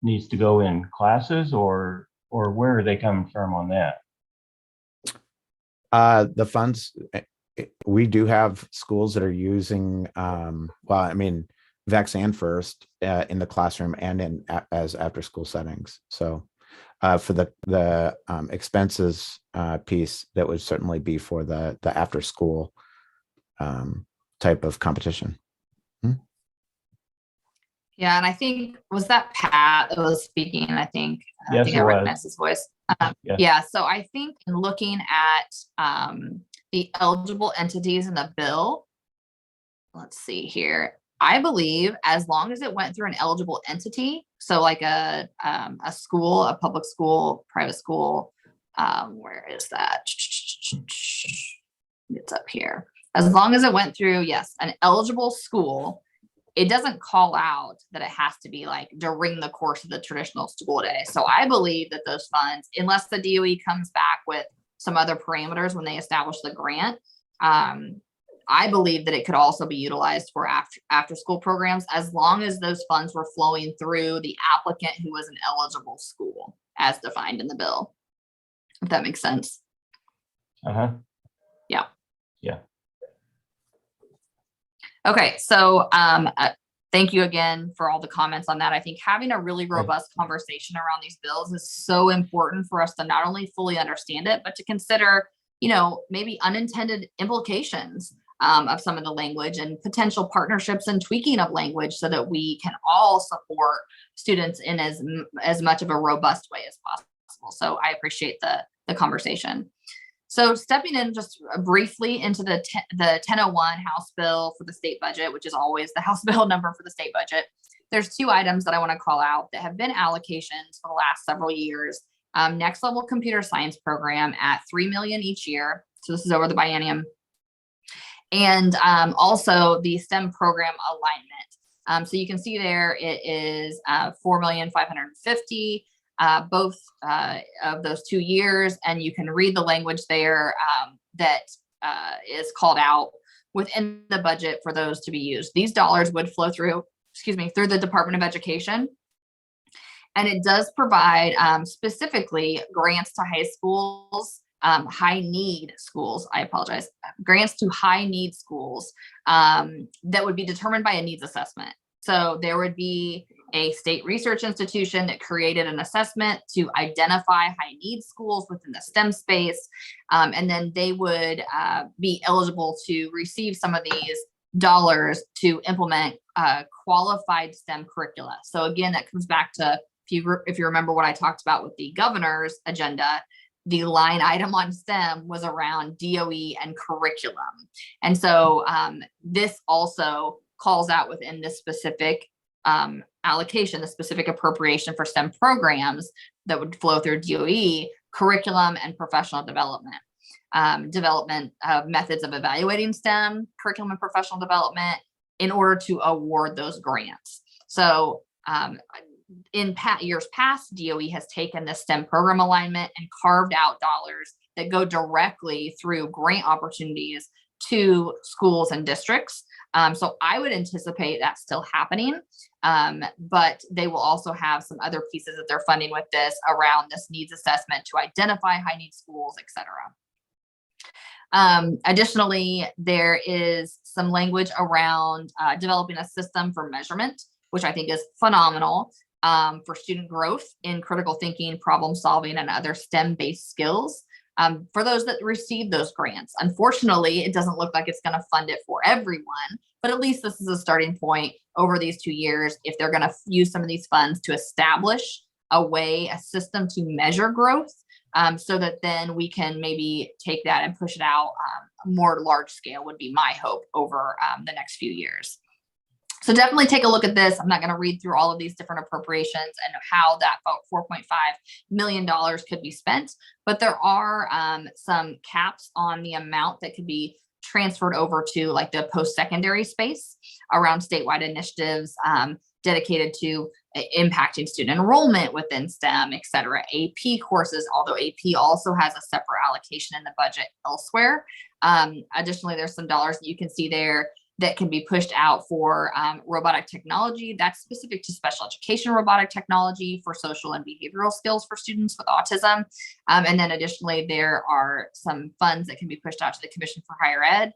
needs to go in classes, or where are they coming from on that? The funds, we do have schools that are using, well, I mean, VEX and FIRST in the classroom and as after-school settings. So for the expenses piece, that would certainly be for the after-school type of competition. Yeah, and I think, was that Pat that was speaking? I think, yes, I think I recognized his voice. Yeah, so I think in looking at the eligible entities in the bill, let's see here. I believe as long as it went through an eligible entity, so like a school, a public school, private school, where is that? It's up here. As long as it went through, yes, an eligible school, it doesn't call out that it has to be like during the course of the traditional school day. So I believe that those funds, unless the DOE comes back with some other parameters when they establish the grant, I believe that it could also be utilized for after school programs, as long as those funds were flowing through the applicant who was an eligible school as defined in the bill, if that makes sense. Uh-huh. Yeah. Yeah. Okay, so thank you again for all the comments on that. I think having a really robust conversation around these bills is so important for us to not only fully understand it, but to consider, you know, maybe unintended implications of some of the language and potential partnerships and tweaking of language so that we can all support students in as much of a robust way as possible. So I appreciate the conversation. So stepping in just briefly into the 1001 House bill for the state budget, which is always the House bill number for the state budget. There's two items that I want to call out that have been allocations for the last several years. Next level computer science program at $3 million each year. So this is over the biennium. And also the STEM program alignment. So you can see there it is $4,550,000. Both of those 2 years, and you can read the language there that is called out within the budget for those to be used. These dollars would flow through, through the Department of Education, and it does provide specifically grants to high schools, high need schools. I apologize, grants to high need schools that would be determined by a needs assessment. So there would be a state research institution that created an assessment to identify high need schools within the STEM space. And then they would be eligible to receive some of these dollars to implement qualified STEM curricula. So again, that comes back to, if you remember what I talked about with the governor's agenda, the line item on STEM was around DOE and curriculum. And so this also calls out within this specific allocation, the specific appropriation for STEM programs that would flow through DOE, curriculum and professional development, development of methods of evaluating STEM, curriculum and professional development in order to award those grants. So in years past, DOE has taken the STEM program alignment and carved out dollars that go directly through grant opportunities to schools and districts. So I would anticipate that still happening, but they will also have some other pieces that they're funding with this around this needs assessment to identify high need schools, et cetera. Additionally, there is some language around developing a system for measurement, which I think is phenomenal. for student growth in critical thinking, problem solving, and other STEM-based skills for those that receive those grants. Unfortunately, it doesn't look like it's going to fund it for everyone, but at least this is a starting point over these 2 years. If they're going to use some of these funds to establish a system to measure growth, so that then we can maybe take that and push it out more large scale would be my hope over the next few years. So definitely take a look at this. I'm not going to read through all of these different appropriations and how that about $4.5 million could be spent, but there are some caps on the amount that could be transferred over to like the post-secondary space around statewide initiatives dedicated to impacting student enrollment within STEM, et cetera. AP courses, although AP also has a separate allocation in the budget elsewhere. Additionally, there's some dollars that you can see there that can be pushed out for robotic technology. That's specific to special education robotic technology for social and behavioral skills for students with autism. And then additionally, there are some funds that can be pushed out to the Commission for Higher Ed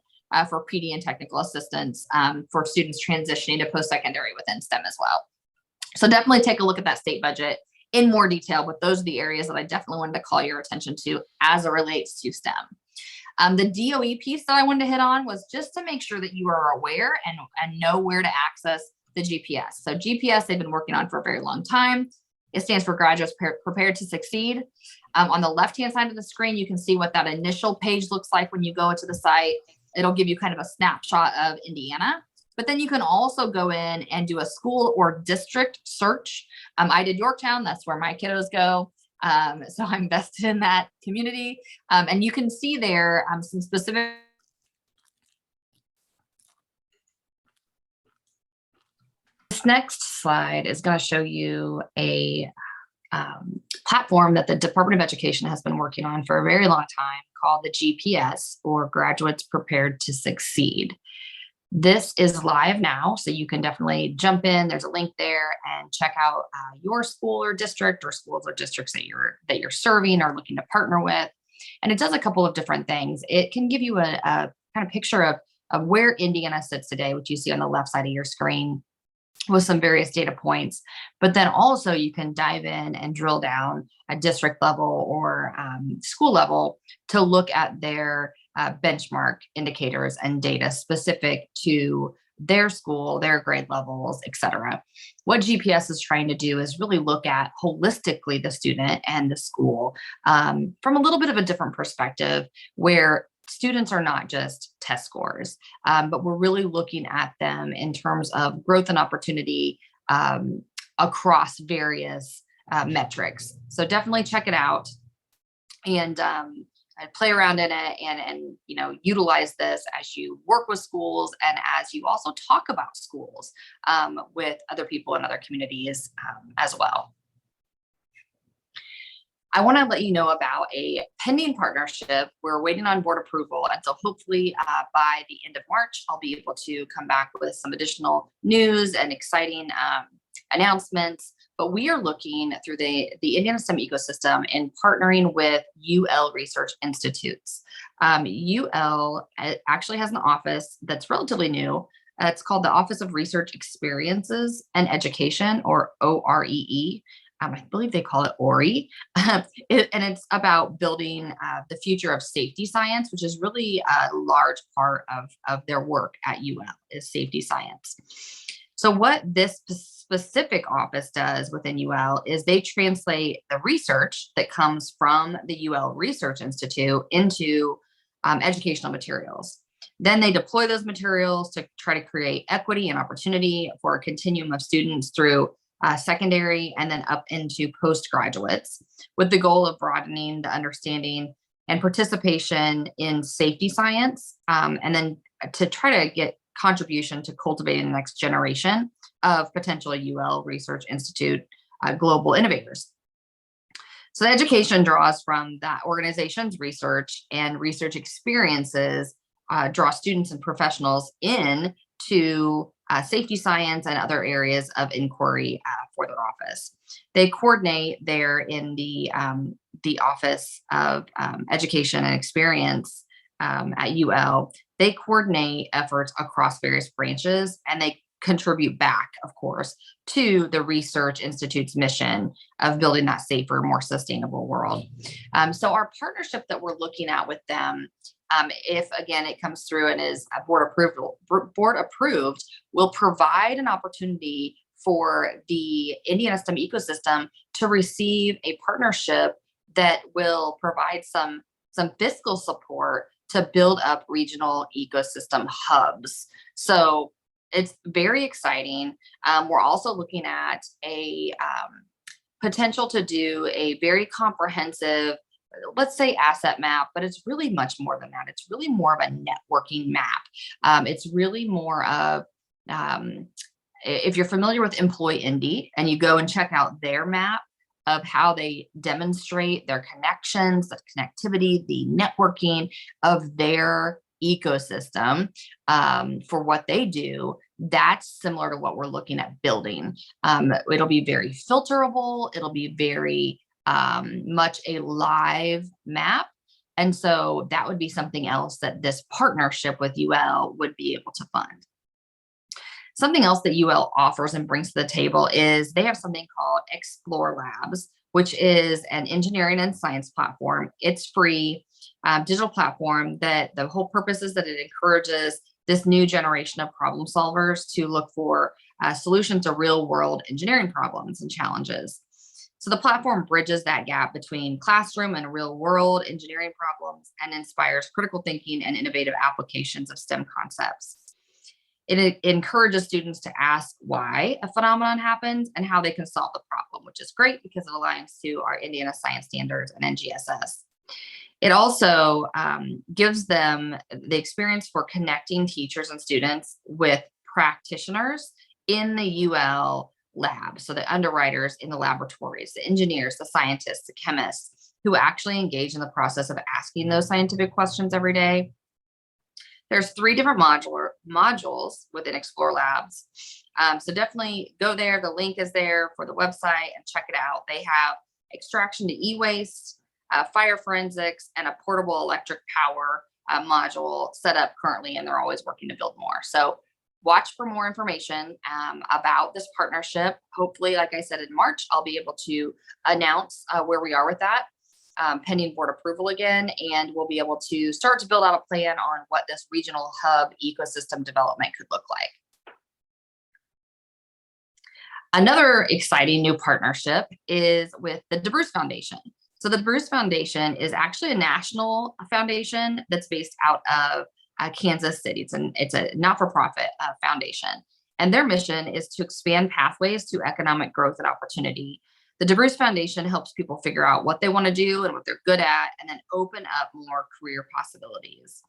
for PD and technical assistance for students transitioning to post-secondary within STEM as well. So definitely take a look at that state budget in more detail, but those are the areas that I definitely wanted to call your attention to as it relates to STEM. The DOE piece that I wanted to hit on was just to make sure that you are aware and know where to access the GPS. So GPS, they've been working on for a very long time. It stands for Graduates Prepared to Succeed. On the left-hand side of the screen, you can see what that initial page looks like when you go into the site. It'll give you kind of a snapshot of Indiana, but then you can also go in and do a school or district search. I did Yorktown, that's where my kiddos go. So I'm vested in that community. And you can see there some specific. This next slide is going to show you a platform that the Department of Education has been working on for a very long time called the GPS, or Graduates Prepared to Succeed. This is live now, so you can definitely jump in. There's a link there and check out your school or district, or schools or districts that you're serving or looking to partner with. And it does a couple of different things. It can give you a kind of picture of where Indiana sits today, which you see on the left side of your screen, with some various data points. But then also you can dive in and drill down at district level or school level to look at their benchmark indicators and data specific to their school, their grade levels, et cetera. What GPS is trying to do is really look at holistically the student and the school from a little bit of a different perspective, where students are not just test scores, but we're really looking at them in terms of growth and opportunity across various metrics. So definitely check it out and play around in it and utilize this as you work with schools and as you also talk about schools with other people in other communities as well. I want to let you know about a pending partnership. We're waiting on board approval. And so hopefully by the end of March, I'll be able to come back with some additional news and exciting announcements. But we are looking through the Indiana STEM ecosystem and partnering with UL Research Institutes. UL actually has an office that's relatively new. It's called the Office of Research Experiences and Education, or OREE. I believe they call it ORI, and it's about building the future of safety science, which is really a large part of their work at UL is safety science. So what this specific office does within UL is they translate the research that comes from the UL Research Institute into educational materials. Then they deploy those materials to try to create equity and opportunity for a continuum of students through secondary and then up into postgraduates, with the goal of broadening the understanding and participation in safety science, and then to try to get contribution to cultivating the next generation of potential UL Research Institute global innovators. So the education draws from that organization's research and research experiences, draw students and professionals in to safety science and other areas of inquiry for their office. They coordinate there in the Office of Education and Experience at UL. They coordinate efforts across various branches, and they contribute back, of course, to the Research Institute's mission of building that safer, more sustainable world. So our partnership that we're looking at with them, if again it comes through and is board approved, will provide an opportunity for the Indiana STEM ecosystem to receive a partnership that will provide some fiscal support to build up regional ecosystem hubs. So it's very exciting. We're also looking at a potential to do a very comprehensive, let's say, asset map, but it's really much more than that. It's really more of a networking map. It's really more of, if you're familiar with Employ Indy and you go and check out their map of how they demonstrate their connections, the connectivity, the networking of their ecosystem for what they do, that's similar to what we're looking at building. It'll be very filterable. It'll be very much a live map. And so that would be something else that this partnership with UL would be able to fund. Something else that UL offers and brings to the table is they have something called Explore Labs, which is an engineering and science platform. It's free, digital platform that the whole purpose is that it encourages this new generation of problem solvers to look for solutions to real world engineering problems and challenges. So the platform bridges that gap between classroom and real world engineering problems and inspires critical thinking and innovative applications of STEM concepts. It encourages students to ask why a phenomenon happens and how they can solve the problem, which is great because it aligns to our Indiana Science Standards and NGSS. It also gives them the experience for connecting teachers and students with practitioners in the UL lab. So the underwriters in the laboratories, the engineers, the scientists, the chemists who actually engage in the process of asking those scientific questions every day. There's 3 different modules within Explore Labs. So definitely go there. The link is there for the website and check it out. They have extraction to e-waste, fire forensics, and a portable electric power module set up currently, and they're always working to build more. So watch for more information about this partnership. Hopefully, like I said, in March, I'll be able to announce where we are with that. Pending board approval again, and we'll be able to start to build out a plan on what this regional hub ecosystem development could look like. Another exciting new partnership is with the DeBruce Foundation. So the DeBruce Foundation is actually a national foundation that's based out of Kansas City. It's a not-for-profit foundation, and their mission is to expand pathways to economic growth and opportunity. The DeBruce Foundation helps people figure out what they want to do and what they're good at, and then open up more career possibilities.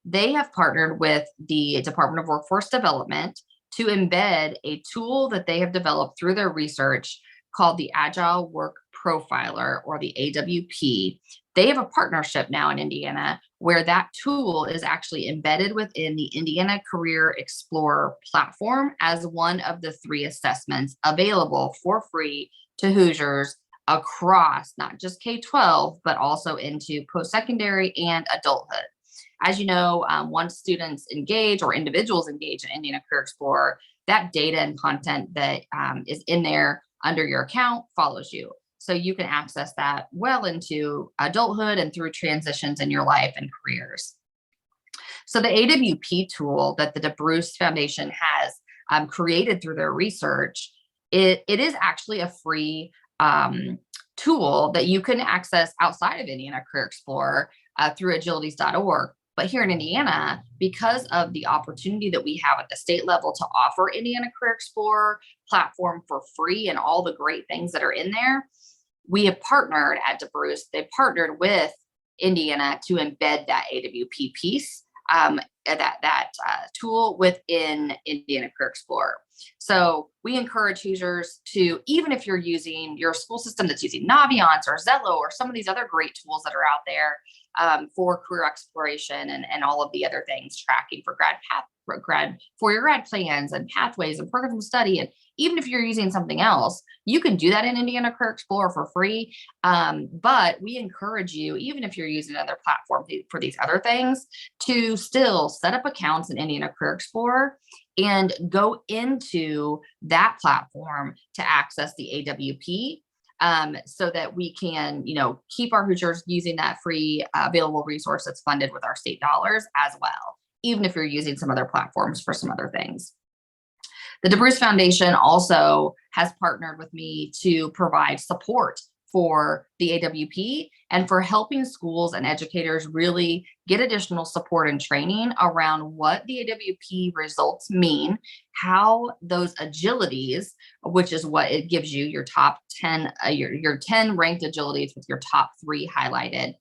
They have partnered with the Department of Workforce Development to embed a tool that they have developed through their research called the Agile Work Profiler, or the AWP. They have a partnership now in Indiana where that tool is actually embedded within the Indiana Career Explorer platform as one of the 3 assessments available for free to Hoosiers across not just K-12, but also into post-secondary and adulthood. As you know, once students engage or individuals engage in Indiana Career Explorer, that data and content that is in there under your account follows you. So you can access that well into adulthood and through transitions in your life and careers. So the AWP tool that the DeBruce Foundation has created through their research, it is actually a free tool that you can access outside of Indiana Career Explorer through agilities.org. But here in Indiana, because of the opportunity that we have at the state level to offer Indiana Career Explorer platform for free and all the great things that are in there, we have partnered at DeBruce. They partnered with Indiana to embed that AWP piece, that tool within Indiana Career Explorer. So we encourage Hoosiers to, even if you're using your school system that's using Naviance or Zello or some of these other great tools that are out there for career exploration and all of the other things, tracking for your grad plans and pathways and programs of study. And even if you're using something else, you can do that in Indiana Career Explorer for free. But we encourage you, even if you're using another platform for these other things, to still set up accounts in Indiana Career Explorer and go into that platform to access the AWP, so that we can, keep our Hoosiers using that free available resource that's funded with our state dollars as well, even if you're using some other platforms for some other things. The DeBruce Foundation also has partnered with me to provide support for the AWP and for helping schools and educators really get additional support and training around what the AWP results mean, how those agilities, which is what it gives you, your top 10, your 10 ranked agilities with your top 3 highlighted,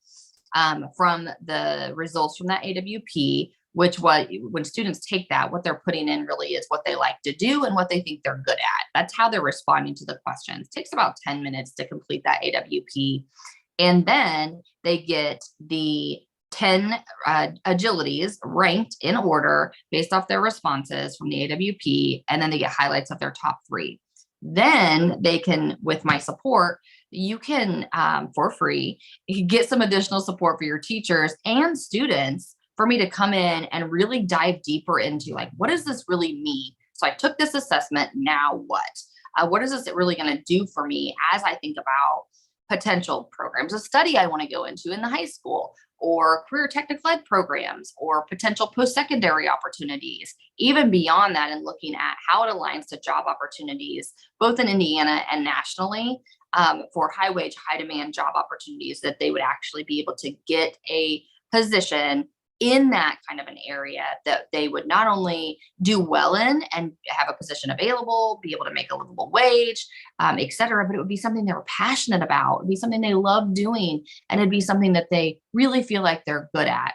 from the results from that AWP, when students take that, what they're putting in really is what they like to do and what they think they're good at. That's how they're responding to the questions. It takes about 10 minutes to complete that AWP. And then they get the 10 agilities ranked in order based off their responses from the AWP. And then they get highlights of their top 3. Then they can, with my support, you can, for free, you can get some additional support for your teachers and students for me to come in and really dive deeper into, like, what does this really mean? So I took this assessment, now what? What is this really going to do for me as I think about potential programs of study I want to go into in the high school, or career technical ed programs, or potential post-secondary opportunities, even beyond that, and looking at how it aligns to job opportunities, both in Indiana and nationally, for high wage, high demand job opportunities that they would actually be able to get a position in that kind of an area that they would not only do well in and have a position available, be able to make a livable wage, et cetera, but it would be something they were passionate about. It'd be something they love doing, and it'd be something that they really feel like they're good at.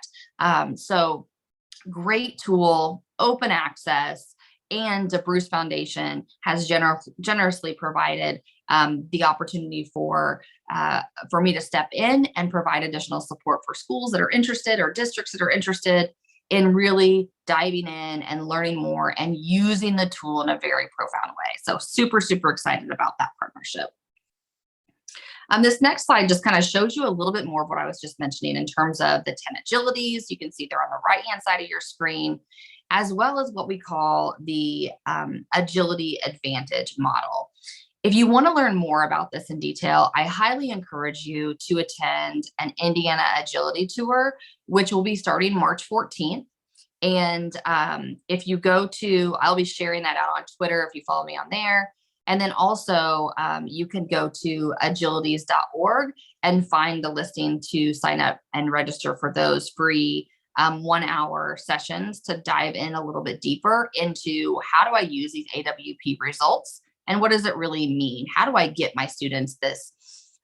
So great tool, open access, and the DeBruce Foundation has generously provided the opportunity for me to step in and provide additional support for schools that are interested or districts that are interested in really diving in and learning more and using the tool in a very profound way. So super, super excited about that partnership. This next slide just kind of shows you a little bit more of what I was just mentioning in terms of the 10 agilities. You can see they're on the right-hand side of your screen, as well as what we call the agility advantage model. If you want to learn more about this in detail, I highly encourage you to attend an Indiana Agility Tour, which will be starting March 14th. And if you go to, I'll be sharing that out on Twitter if you follow me on there. And then also you can go to agilities.org and find the listing to sign up and register for those free 1-hour sessions to dive in a little bit deeper into how do I use these AWP results and what does it really mean? How do I get my students this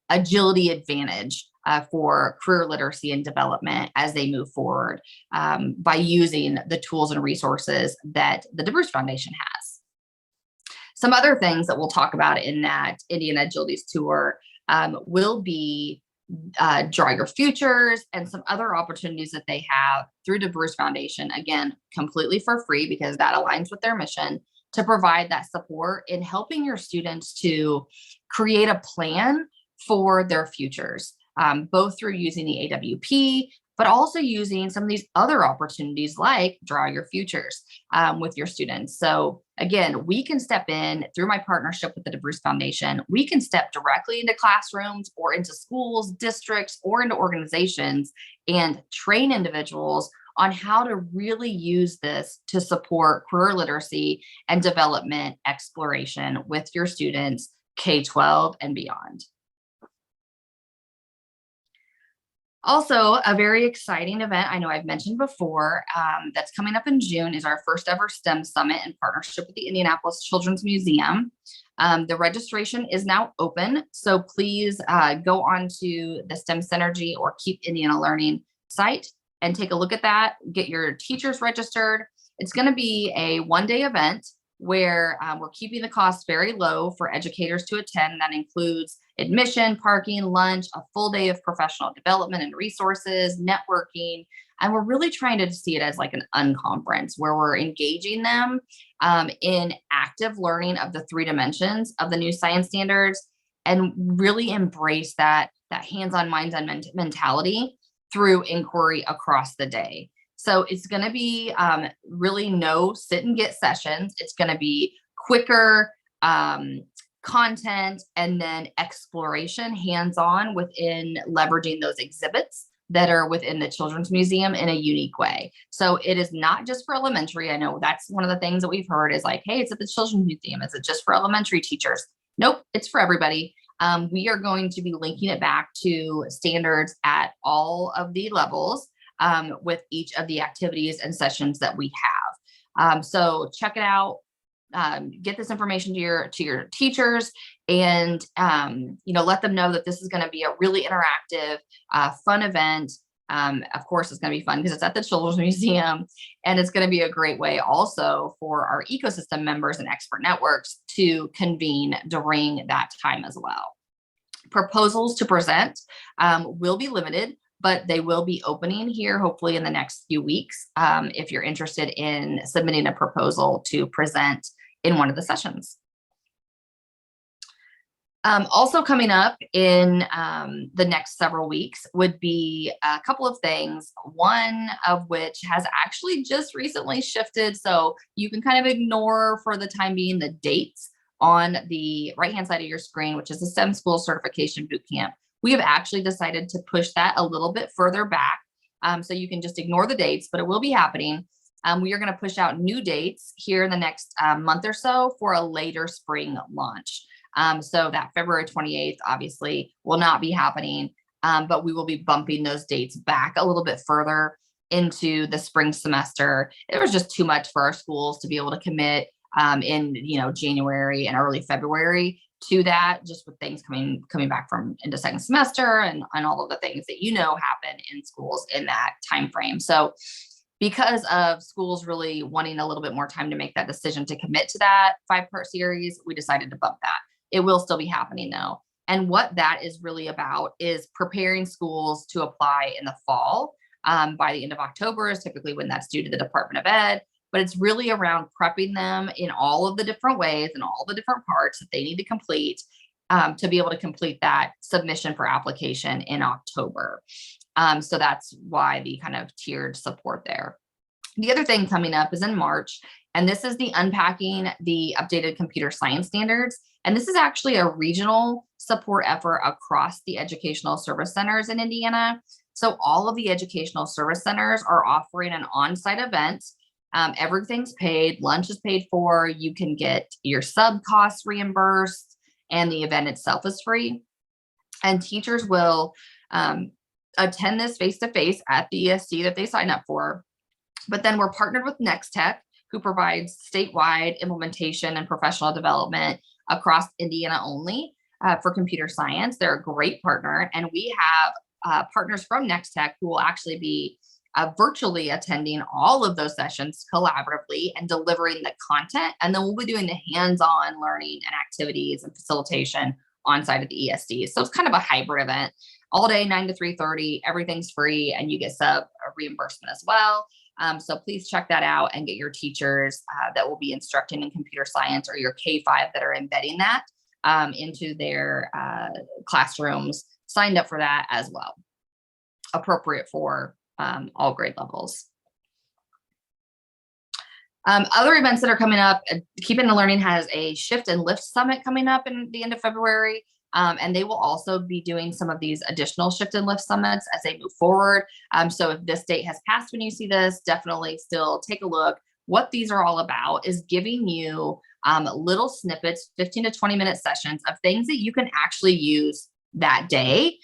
agility advantage for career literacy and development as they move forward by using the tools and resources that the DeBruce Foundation has? Some other things that we'll talk about in that Indiana Agilities Tour will be Draw Your Futures and some other opportunities that they have through DeBruce Foundation, again, completely for free because that aligns with their mission to provide that support in helping your students to create a plan for their futures, both through using the AWP, but also using some of these other opportunities like Draw Your Futures with your students. So again, we can step in through my partnership with the DeBruce Foundation. We can step directly into classrooms or into schools, districts, or into organizations and train individuals on how to really use this to support career literacy and development exploration with your students K-12 and beyond. Also, a very exciting event I know I've mentioned before that's coming up in June is our first ever STEM Summit in partnership with the Indianapolis Children's Museum. The registration is now open, so please go on to the STEM Synergy or Keep Indiana Learning site and take a look at that, get your teachers registered. It's going to be a one-day event where we're keeping the costs very low for educators to attend. That includes admission, parking, lunch, a full day of professional development and resources, networking. And we're really trying to see it as like an unconference where we're engaging them in active learning of the 3 dimensions of the new science standards and really embrace that hands-on, minds-on mentality through inquiry across the day. So it's going to be really no sit and get sessions. It's going to be quicker content and then exploration hands-on within leveraging those exhibits that are within the Children's Museum in a unique way. So it is not just for elementary. I know that's one of the things that we've heard is like, hey, it's at the Children's Museum. Is it just for elementary teachers? Nope, it's for everybody. We are going to be linking it back to standards at all of the levels with each of the activities and sessions that we have. So check it out. Get this information to your teachers, and let them know that this is going to be a really interactive, fun event. Of course, it's going to be fun because it's at the Children's Museum, and it's going to be a great way also for our ecosystem members and expert networks to convene during that time as well. Proposals to present will be limited, but they will be opening here hopefully in the next few weeks if you're interested in submitting a proposal to present in one of the sessions. Also coming up in the next several weeks would be a couple of things, one of which has actually just recently shifted. So you can kind of ignore for the time being the dates on the right-hand side of your screen, which is the STEM School Certification Bootcamp. We have actually decided to push that a little bit further back. So you can just ignore the dates, but it will be happening. We are going to push out new dates here in the next month or so for a later spring launch. So that February 28th obviously will not be happening, but we will be bumping those dates back a little bit further into the spring semester. It was just too much for our schools to be able to commit in January and early February to that, just with things coming back from into second semester and all of the things that happen in schools in that time frame. So because of schools really wanting a little bit more time to make that decision to commit to that 5-part series, we decided to bump that. It will still be happening though. And what that is really about is preparing schools to apply in the fall. By the end of October is typically when that's due to the Department of Ed, but it's really around prepping them in all of the different ways and all the different parts that they need to complete to be able to complete that submission for application in October. So that's why the kind of tiered support there. The other thing coming up is in March, and this is the Unpacking the Updated Computer Science Standards. And this is actually a regional support effort across the educational service centers in Indiana. So all of the educational service centers are offering an on-site event. Everything's paid, lunch is paid for, you can get your sub costs reimbursed, and the event itself is free. And teachers will attend this face-to-face at the ESD that they sign up for. But then we're partnered with Next Tech, who provides statewide implementation and professional development across Indiana only for computer science. They're a great partner. And we have partners from Next Tech who will actually be virtually attending all of those sessions collaboratively and delivering the content. And then we'll be doing the hands-on learning and activities and facilitation on site at the ESD. So it's kind of a hybrid event. All day, 9 to 3:30, everything's free, and you get sub reimbursement as well. So please check that out and get your teachers that will be instructing in computer science, or your K-5 that are embedding that into their classrooms signed up for that as well. Appropriate for all grade levels. Other events that are coming up, Keep in the Learning has a Shift and Lift Summit coming up in the end of February. And they will also be doing some of these additional Shift and Lift Summits as they move forward. So if this date has passed when you see this, definitely still take a look. What these are all about is giving you little snippets, 15 to 20-minute sessions of things that you can actually use that day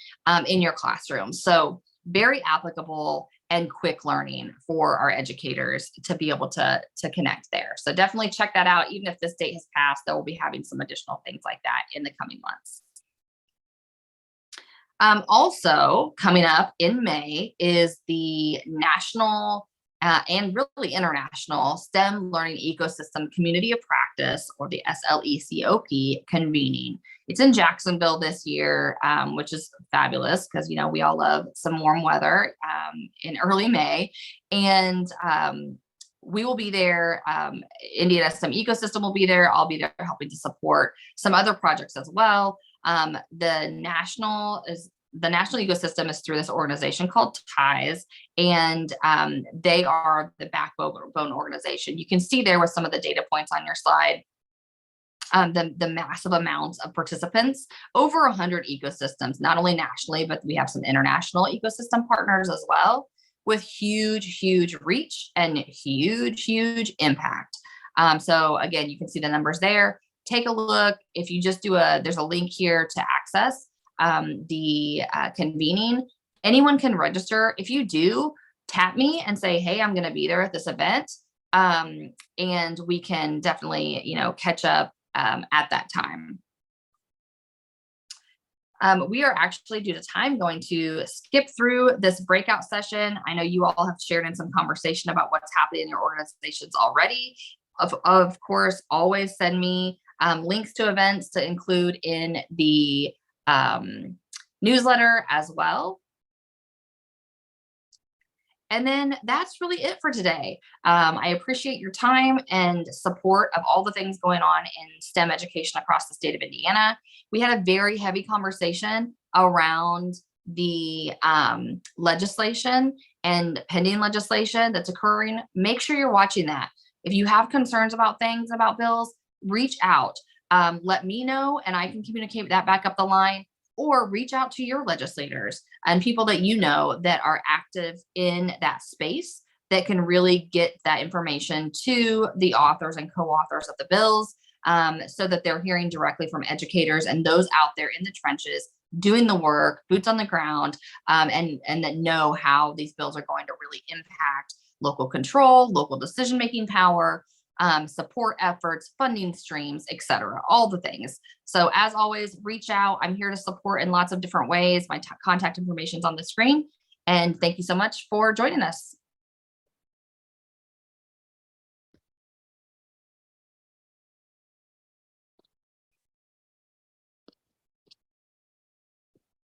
in your classroom. So very applicable and quick learning for our educators to be able to connect there. So definitely check that out. Even if this date has passed, they will be having some additional things like that in the coming months. Also coming up in May is the national and really international STEM Learning Ecosystem Community of Practice, or the SLECOP convening. It's in Jacksonville this year, which is fabulous because, we all love some warm weather in early May. And we will be there. Indiana STEM Ecosystem will be there. I'll be there helping to support some other projects as well. The national is the national ecosystem is through this organization called TIES, and they are the backbone organization. You can see there with some of the data points on your slide, the massive amounts of participants, over 100 ecosystems, not only nationally, but we have some international ecosystem partners as well, with huge reach and huge impact. So again, you can see the numbers there. Take a look. If you just there's a link here to access the convening. Anyone can register. If you do, tap me and say, hey, I'm going to be there at this event. And we can definitely, catch up at that time. We are actually, due to time, going to skip through this breakout session. I know you all have shared in some conversation about what's happening in your organizations already. Of course, always send me links to events to include in the newsletter as well. And then that's really it for today. I appreciate your time and support of all the things going on in STEM education across the state of Indiana. We had a very heavy conversation around the legislation and pending legislation that's occurring. Make sure you're watching that. If you have concerns about things, about bills, reach out. Let me know and I can communicate that back up the line, or reach out to your legislators and people that you know that are active in that space that can really get that information to the authors and co-authors of the bills, so that they're hearing directly from educators and those out there in the trenches doing the work, boots on the ground, and that know how these bills are going to really impact local control, local decision-making power, support efforts, funding streams, etc., all the things. So as always, reach out. I'm here to support in lots of different ways. My contact information is on the screen. And thank you so much for joining us.